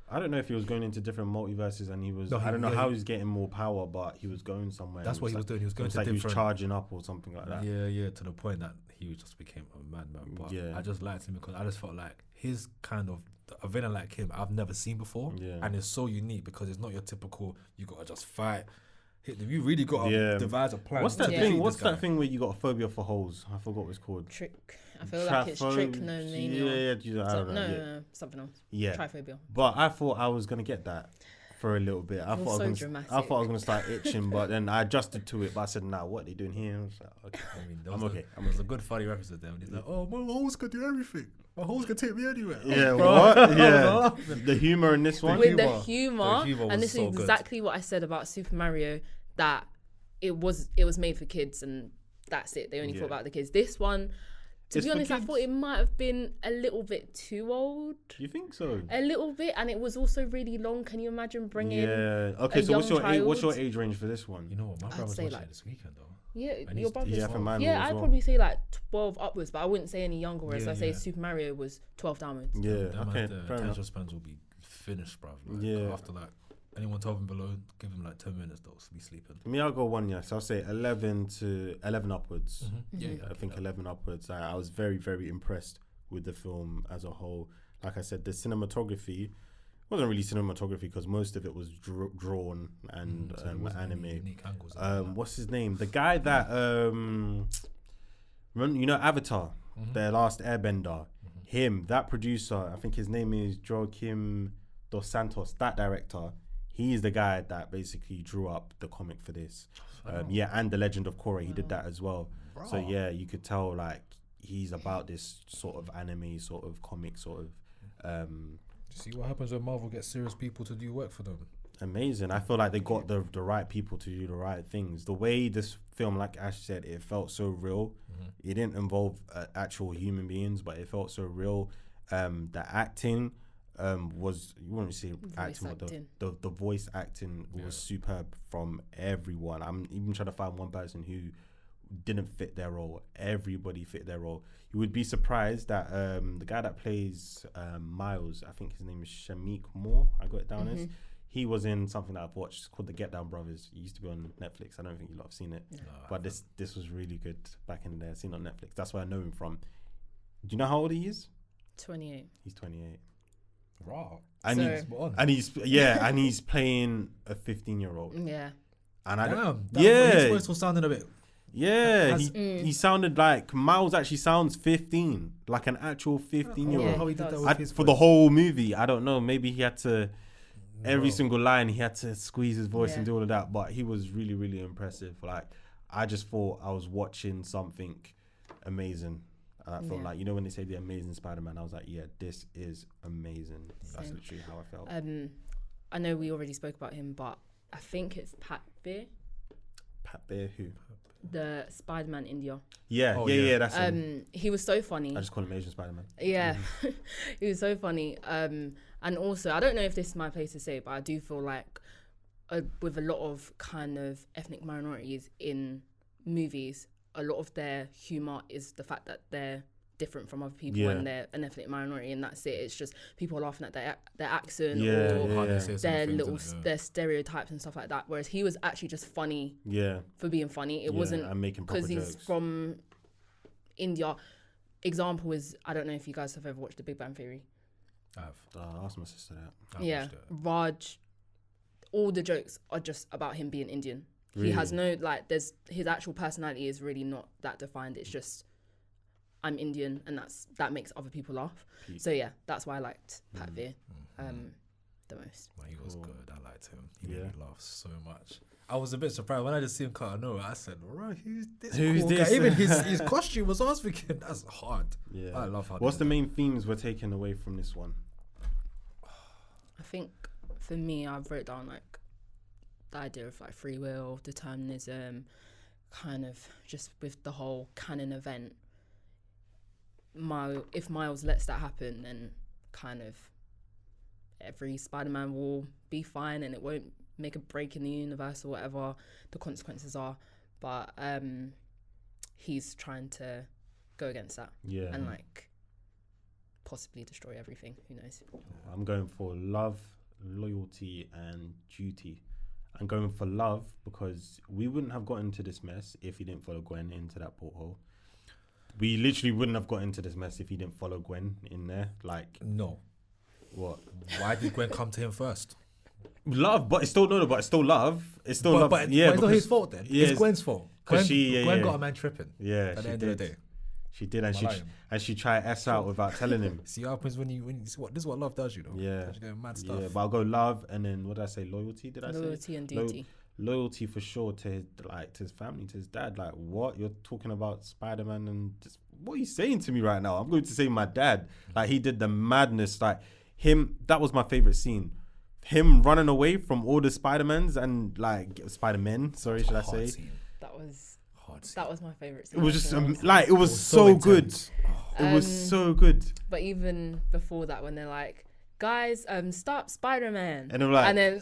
I don't know if he was going into different multiverses and he was. I don't know how he's getting more power, but he was going somewhere. That's what he was doing. He was going to different. He was charging up or something like that. Yeah. To the point that he just became a madman. But I just liked him because I just felt like his kind of a villain like him I've never seen before. Yeah. And it's so unique because it's not your typical. You gotta just fight. Hit them. You really gotta devise a plan. What's that thing? What's that thing where you got a phobia for holes? I forgot what it's called. Trick. I feel like it's trichomania. I don't know. No, something else. Yeah. Triphobia. But I thought I was gonna get that for a little bit. I thought I was gonna start itching, but then I adjusted to it. But I said, what are they doing here? I was like, okay. I mean, I'm okay. There's a good funny reference to them. He's like, my holes can do everything. My holes can take me anywhere. Yeah, what? Yeah. The humor in this one. With the humor and this is exactly what I said about Super Mario, that it was made for kids and that's it. They only thought about the kids. This one, to be honest, I thought it might have been a little bit too old. You think so? A little bit, and it was also really long. Can you imagine bringing? Yeah. Okay. So what's your age range for this one? You know what? My brother was watching it this weekend though. Yeah, your brother. Yeah, for mine. Yeah, I'd probably say like 12 upwards, but I wouldn't say any younger. Whereas I say Super Mario was 12 downwards. Yeah. Okay. The attention spans will be finished, bruv. After like Anyone 12 and below, give him like 10 minutes though, so be sleeping. Me, I'll go 1 year. So I'll say 11 upwards. Yeah, I think 11 upwards. I was very, very impressed with the film as a whole. Like I said, the cinematography wasn't really cinematography because most of it was drawn and So there wasn't any anime. unique angles in that. What's his name? The guy that Avatar, the last Airbender. Him, that producer. I think his name is Joaquim Dos Santos. That director. He's the guy that basically drew up the comic for this. And The Legend of Korra. He did that as well. So yeah, you could tell like he's about this sort of anime, sort of comic, sort of. See what happens when Marvel gets serious people to do work for them. Amazing. I feel like they got the right people to do the right things. The way this film, like Ash said, it felt so real. It didn't involve actual human beings, but it felt so real. The acting was, you wouldn't say acting, but the voice acting was superb from everyone. I'm even trying to find one person who didn't fit their role. Everybody fit their role. You would be surprised that the guy that plays Miles, I think his name is Shamik Moore, I got it down as, he was in something that I've watched called The Get Down Brothers. It used to be on Netflix. I don't think you lot have seen it. No, but this was really good back in the day. I've seen it on Netflix. That's where I know him from. Do you know how old he is? 28. He's 28. Wow. And he's playing a 15-year-old. Yeah. And his voice was sounding a bit. Yeah, he sounded like Miles actually sounds 15, like an actual 15-year-old. How he did that with his for the whole movie. I don't know. Maybe he had to, every single line, he had to squeeze his voice and do all of that. But he was really, really impressive. Like, I just thought I was watching something amazing. I felt like, you know, when they say the Amazing Spider-Man, I was like, yeah, this is amazing. That's literally how I felt. I know we already spoke about him, but I think it's Pat Bear. Pat Bear, who? The Spider-Man India. Yeah, that's him. He was so funny. I just call him Asian Spider-Man. Yeah, he was so funny. And also, I don't know if this is my place to say, but I do feel like with a lot of kind of ethnic minorities in movies, a lot of their humor is the fact that they're different from other people and they're an ethnic minority, and that's it. It's just people laughing at their accent or their stereotypes and stuff like that. Whereas he was actually just funny for being funny. It wasn't because he's from India. Example is, I don't know if you guys have ever watched The Big Bang Theory. I have. I asked my sister that. Raj, all the jokes are just about him being Indian. Really? He has no, like, his actual personality is really not that defined. It's just, I'm Indian, and that makes other people laugh. So yeah, that's why I liked Pat Veer the most. Well, he was good. I liked him. He made me laugh so much. I was a bit surprised when I just see him cut. I know. I said, "Right, who's this?" Guy? Even his costume was. I was thinking, that's hard. Yeah, I love how. What's the main themes we're taking away from this one? I think for me, I've wrote down like the idea of like free will, determinism, kind of just with the whole canon event. If Miles lets that happen, then kind of every Spider-Man will be fine and it won't make a break in the universe or whatever the consequences are. But he's trying to go against that and like possibly destroy everything. Who knows? I'm going for love, loyalty, and duty. I'm going for love because we wouldn't have gotten into this mess if he didn't follow Gwen into that porthole. We literally wouldn't have got into this mess if he didn't follow Gwen in there. Like, no. What? Why did Gwen come to him first? Love, but it's still but it's still love. It's still love. But it's not his fault then. It's Gwen's fault. Gwen got a man tripping. Yeah, at the end of the day. She did, and she tried S out without telling him. See what happens when this is what love does, you know. Yeah, you get mad stuff. Yeah, but I'll go love, and then what did I say? Loyalty? Loyalty and duty. Loyalty for sure to his family, to his dad. Like, what you're talking about, Spider-Man, and just, what are you saying to me right now? I'm going to say my dad. Like, he did the madness. Like him. That was my favorite scene. Him running away from all the Spider-Mans and like Spider-Men. Sorry, should I say? Scene. That was my favorite scene. It was just it was so good. It was so good. But even before that, when they're like, guys, stop Spider-Man. And they're like, and then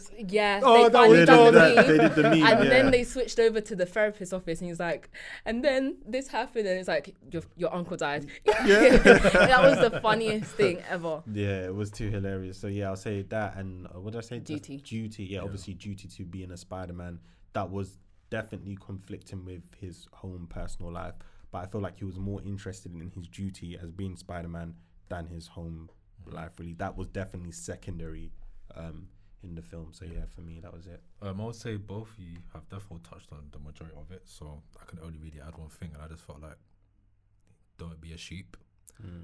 Oh, they that finally was done the John. meme. They did the meme, And yeah. then they switched over to the therapist's office, and he's like, and then this happened, and it's like, your uncle died. Yeah. That was the funniest thing ever. Yeah, it was too hilarious. So yeah, I'll say that. And what did I say? Duty. Duty. Yeah, obviously duty to being a Spider-Man. That was definitely conflicting with his home personal life. But I feel like he was more interested in his duty as being Spider-Man than his home life. Really, that was definitely secondary in the film. So yeah, for me, that was it. I would say both of you have definitely touched on the majority of it. So I can only really add one thing, and I just felt like, don't be a sheep.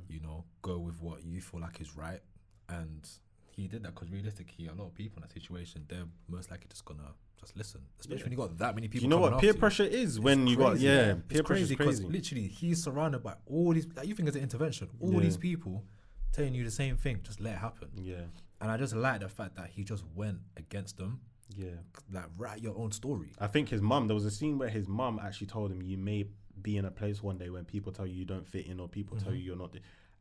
You know, go with what you feel like is right. And he did that because realistically, a lot of people in that situation, they're most likely just gonna just listen. Especially when you got that many people. Do you know coming what peer after you. pressure is when you Crazy, got peer it's pressure is because crazy. literally he's surrounded by all these. Like, you think it's an intervention? All Yeah. these people telling you the same thing. Just let it happen. Yeah, And I just like the fact that he just went against them. yeah. Like, write your own story. I think his mum. There was a scene where his mum actually told him, "You may be in a place one day when people tell you don't fit in, or people tell you you're not."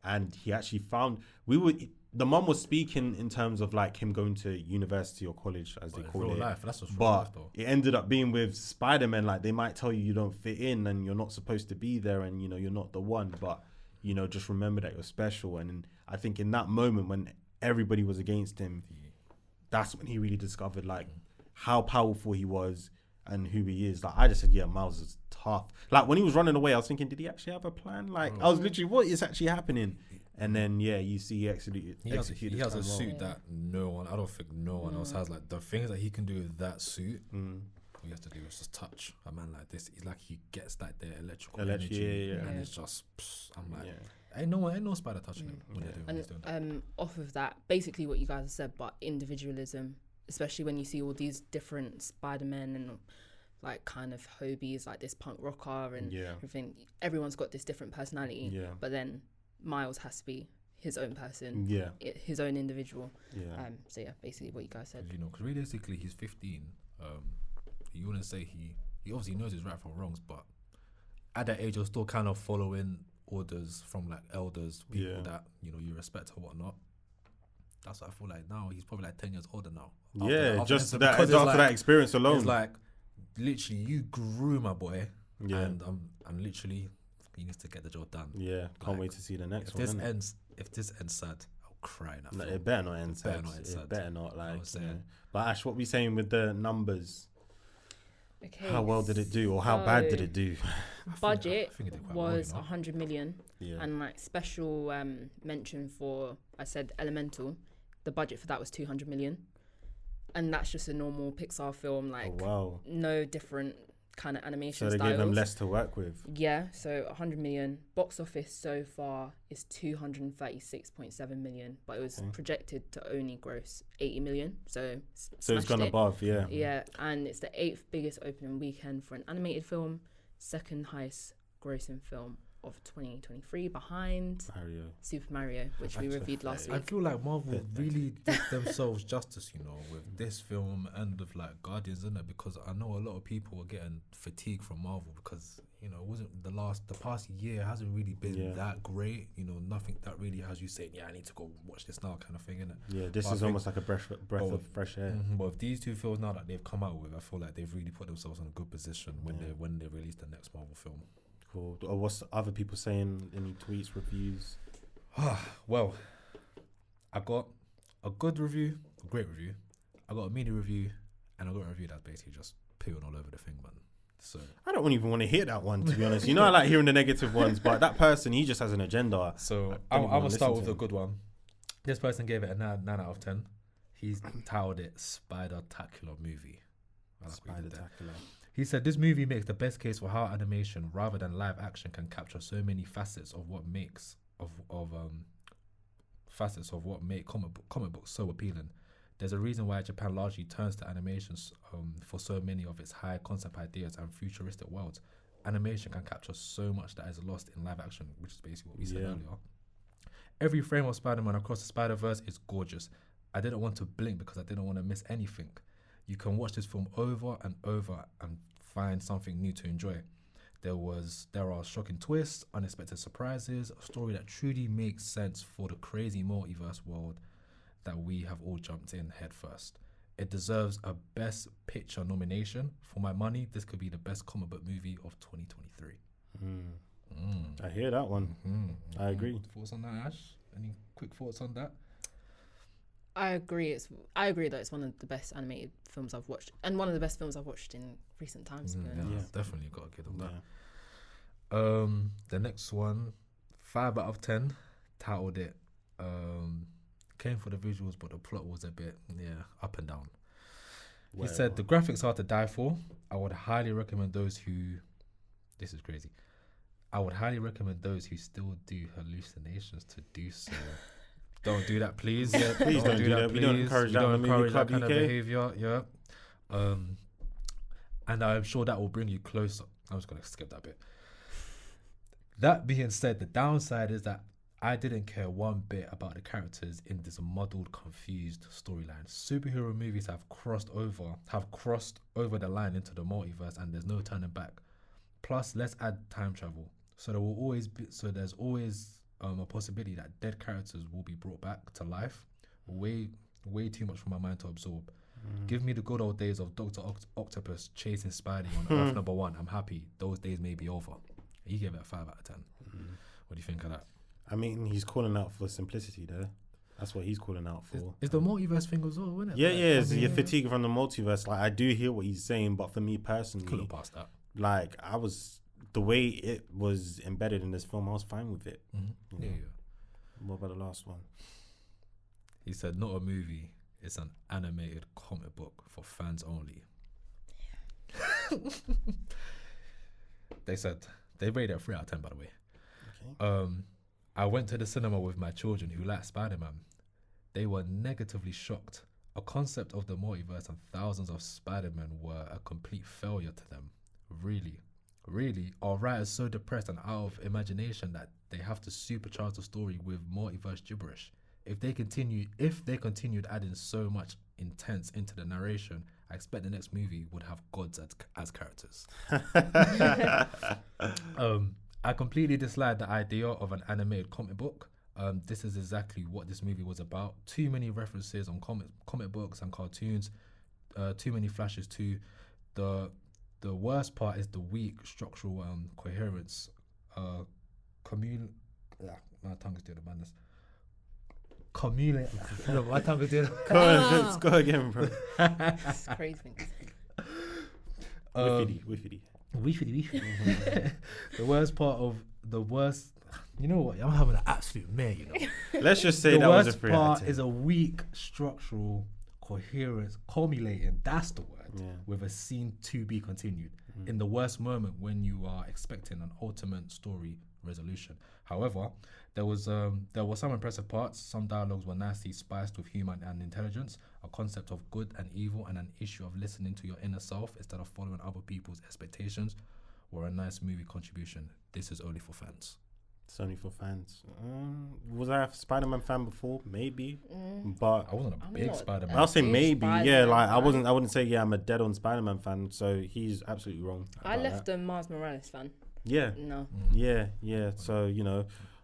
And he actually found the mum was speaking in terms of like him going to university or college, as they But call real it. life. That's just real But life, though. it ended up being with Spider-Man. Like, they might tell you don't fit in and you're not supposed to be there, and you're not the one. But just remember that you're special. And I think in that moment when everybody was against him, that's when he really discovered like how powerful he was and who he is. Like, I just said, yeah, Miles is tough. Like, when he was running away, I was thinking, did he actually have a plan? Like, I was literally, what is actually happening? And then you see he executed. He has a suit that I don't think no one else has. Like, the things that he can do with that suit, all you have to do is just touch a man like this. He's like, he gets like the electrical energy, yeah. and it's just. I'm like, ain't no spider touching him when they're doing what he's doing. And off of that, basically what you guys have said, but individualism, especially when you see all these different Spider-Men and like kind of Hobies, like this punk rocker and everything. Everyone's got this different personality. Yeah. But then Miles has to be his own person. Yeah. His own individual. Yeah. So yeah, basically what you guys said. Because realistically, he's 15. You wouldn't say he obviously knows his right from wrongs, but at that age, you're still kind of following orders from like elders, people that you respect or whatnot. That's what I feel like now. He's probably like 10 years older now. After that experience alone. It's like, literally, you grew my boy, Yeah. and literally, he needs to get the job done. Yeah, can't wait to see the next one. If this ends sad, I'll cry. No, it better not end sad. It better not, like. But Ash, what we saying with the numbers? Okay. How well did it do, or how bad did it do? Budget I think it did quite was well, 100 million, Yeah. and like special mention for, I said Elemental, the budget for that was 200 million, and that's just a normal Pixar film, like no different kind of animation So they styles. gave them less to work with. Yeah, so 100 million. Box office so far is 236.7 million, but it was projected to only gross 80 million. So it's gone above, yeah. Yeah, and it's the 8th biggest opening weekend for an animated film, 2nd highest grossing film of 2023, behind Super Mario, which we reviewed last I week. feel like Marvel really did themselves justice, with this film and with like Guardians, isn't it? Because I know a lot of people were getting fatigued from Marvel because it wasn't the past year hasn't really been that great. Nothing that really has you saying, I need to go watch this now, kind of thing, innit? Yeah, this is almost like a breath of fresh air. But with these two films now that they've come out with, I feel like they've really put themselves in a good position when they release the next Marvel film. Cool. Or what's other people saying? Any tweets, reviews? Well, I got a good review, a great review. I got a mini review, and I got a review that's basically just peeing all over the thing, man. So I don't even want to hear that one, to be honest. I like hearing the negative ones, but that person, he just has an agenda. So I'm gonna start with a good one. This person gave it a 9 out of 10. He's titled it Spider-tacular movie. Spider-tacular. He said this movie makes the best case for how animation rather than live action can capture so many facets of what makes make comic books so appealing. There's a reason why Japan largely turns to animations for so many of its high concept ideas and futuristic worlds. Animation can capture so much that is lost in live action, which is basically what we said earlier. Every frame of Spider-Man across the Spider-Verse is gorgeous. I didn't want to blink because I didn't want to miss anything. You can watch this film over and over and find something new to enjoy. There are shocking twists, unexpected surprises, a story that truly makes sense for the crazy multiverse world that we have all jumped in head first. It deserves a Best Picture nomination. For my money, this could be the best comic book movie of 2023. I hear that one. I agree. Thoughts on that, Ash? Any quick thoughts on that? I agree that it's one of the best animated films I've watched, and one of the best films I've watched in recent times. Definitely got to give them that. The next one, 5 out of 10, titled it. Came for the visuals, but the plot was a bit up and down. He said the graphics are to die for. I would highly recommend those who. This is crazy. I would highly recommend those who still do hallucinations to do so. Don't do that, please. Yeah, please don't do that. Please. We don't encourage that in the movie club kind UK. of behavior. Yeah. And I'm sure that will bring you closer. I'm just gonna skip that bit. That being said, the downside is that I didn't care one bit about the characters in this muddled, confused storyline. Superhero movies have crossed over the line into the multiverse, and there's no turning back. Plus, let's add time travel. So there's always a possibility that dead characters will be brought back to life. Way too much for my mind to absorb. Give me the good old days of Dr. Octopus chasing Spidey on Earth number 1. I'm happy. Those days may be over. He gave it a 5 out of 10. What do you think of that? I mean, he's calling out for simplicity there. That's what he's calling out for. It's the multiverse thing as well, isn't it? Yeah, it's your fatigue from the multiverse. Like, I do hear what he's saying, but for me personally, Couldn't pass that. like, the way it was embedded in this film, I was fine with it. Yeah. What about the last one? He said, not a movie, it's an animated comic book for fans only. They said, they rated it 3 out of 10, by the way. Okay. I went to the cinema with my children who like Spider-Man. They were negatively shocked. A concept of the multiverse and thousands of Spider-Men were a complete failure to them. Really, are writers so depressed and out of imagination that they have to supercharge the story with multiverse gibberish? If they continued adding so much intense into the narration, I expect the next movie would have gods as characters. I completely dislike the idea of an animated comic book. This is exactly what this movie was about. Too many references on comic books and cartoons. Too many flashes too. The worst part is the weak structural coherence. My tongue is doing the madness. My tongue is doing. Let's go again, bro. It's crazy. Wiffity. The worst. You know what? I'm having an absolute mare. You know. Let's just say that was a 3 The out of worst 10. part is a weak structural coherence, culminating. That's the word. With a scene to be continued. In the worst moment when you are expecting an ultimate story resolution. However, there were some impressive parts. Some dialogues were nicely spiced with humor and intelligence, a concept of good and evil, and an issue of listening to your inner self instead of following other people's expectations were a nice movie contribution. This is only for fans. It's only for fans. Was I a Spider-Man fan before? Maybe, but I wasn't a big Spider-Man. I'll say big maybe. Yeah, Spider-Man like I fan. wouldn't say I'm a dead-on Spider-Man fan. So he's absolutely wrong. I about left that. a Miles Morales fan. Yeah, No. yeah. So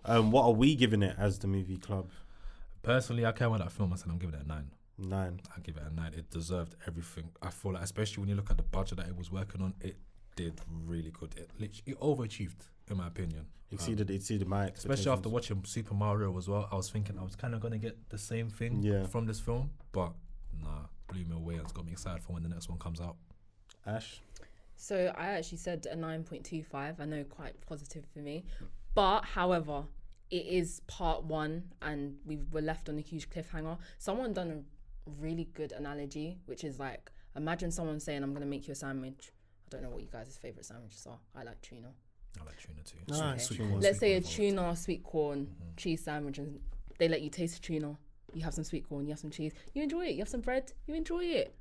what are we giving it as the movie club? Personally, I came with that film. I said I'm giving it a 9. 9. I give it a 9. It deserved everything. I feel like, especially when you look at the budget that it was working on, it did really good. It overachieved, in my opinion. Exceeded my expectations. Especially after watching Super Mario as well, I was thinking I was kind of gonna get the same thing from this film, but nah, blew me away and it's got me excited for when the next one comes out. Ash. So I actually said a 9.25. I know, quite positive for me. But however, it is part 1 and we were left on a huge cliffhanger. Someone done a really good analogy, which is like, imagine someone saying, I'm going to make you a sandwich. I don't know what you guys' favourite sandwiches are. I like tuna. I like tuna too. Nice. Sweet corn, Let's sweet say a corn tuna, sweet corn, cheese sandwich, and they let you taste the tuna. You have some sweet corn, you have some cheese. You enjoy it. You have some bread. You enjoy it.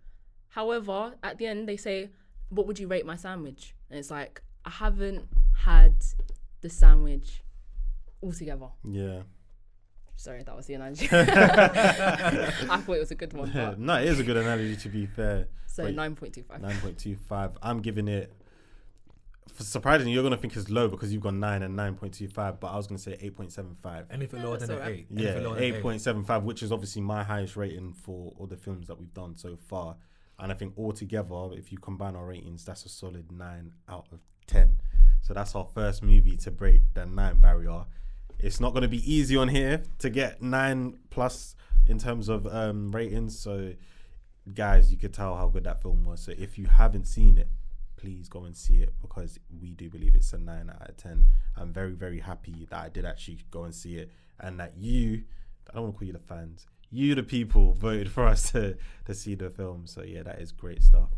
However, at the end, they say, what would you rate my sandwich? And it's like, I haven't had the sandwich altogether. Yeah. Sorry, that was the analogy. I thought it was a good one. But No, it is a good analogy, to be fair. so But 9.25. 9.25. I'm giving it Surprisingly, you're gonna think it's low because you've got 9 and 9.25, but I was gonna say 8.75. Anything lower than that's an alright. 8. Yeah, Anything lower than an 8.75, which is obviously my highest rating for all the films that we've done so far. And I think altogether, if you combine our ratings, that's a solid 9 out of 10. So that's our first movie to break the 9 barrier. It's not going to be easy on here to get 9 plus in terms of ratings. So, guys, you could tell how good that film was. So if you haven't seen it, please go and see it because we do believe it's a 9 out of 10. I'm very, very happy that I did actually go and see it and that you, I don't want to call you the fans, you the people voted for us to see the film. So yeah, that is great stuff.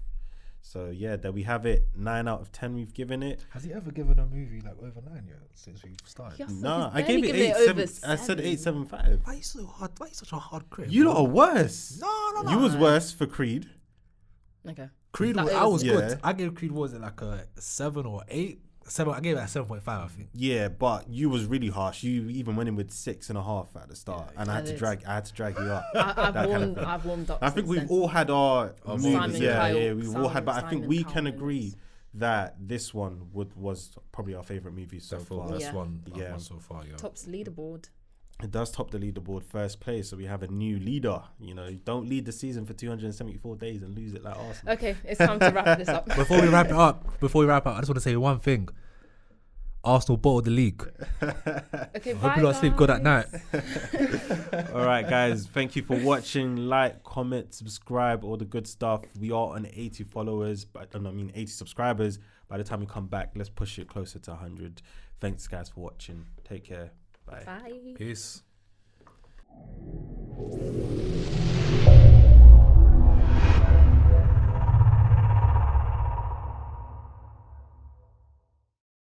So yeah, there we have it. 9 out of 10 we've given it. Has he ever given a movie like over 9 yet since we started? Yes. No, he's I gave barely it given 8. it over I said 7. 8.75. Why are you so hard? Why are you such a hard critic? You bro? lot are worse. No. You was worse for Creed. Okay. Creed, Like, I was yeah. good. I gave Creed, was it like a 7 or 8? 7. I gave it a 7.5, I think. Yeah, but you was really harsh. You even went in with 6.5 at the start, Yeah, and I had to drag you up. That kind of thing. I've warmed up. I think since we've then. all had our movies. Simon Yeah, Cowell- we've all had, but I think Simon we Cowell can agree movies. that this one was probably our favorite movie so far. Best Yeah. one Yeah. so far, yeah. Tops leaderboard. It does top the leaderboard first place, so we have a new leader. You know, you don't lead the season for 274 days and lose it like Arsenal. Okay, it's time to wrap this up. Before we wrap it up, I just want to say one thing. Arsenal bottled the league. Okay, Hope bye, you lot sleep good at guys. night. All right, guys. Thank you for watching. Like, comment, subscribe, all the good stuff. We are on 80 followers, but 80 subscribers. By the time we come back, let's push it closer to 100. Thanks, guys, for watching. Take care. Bye. Bye. Peace.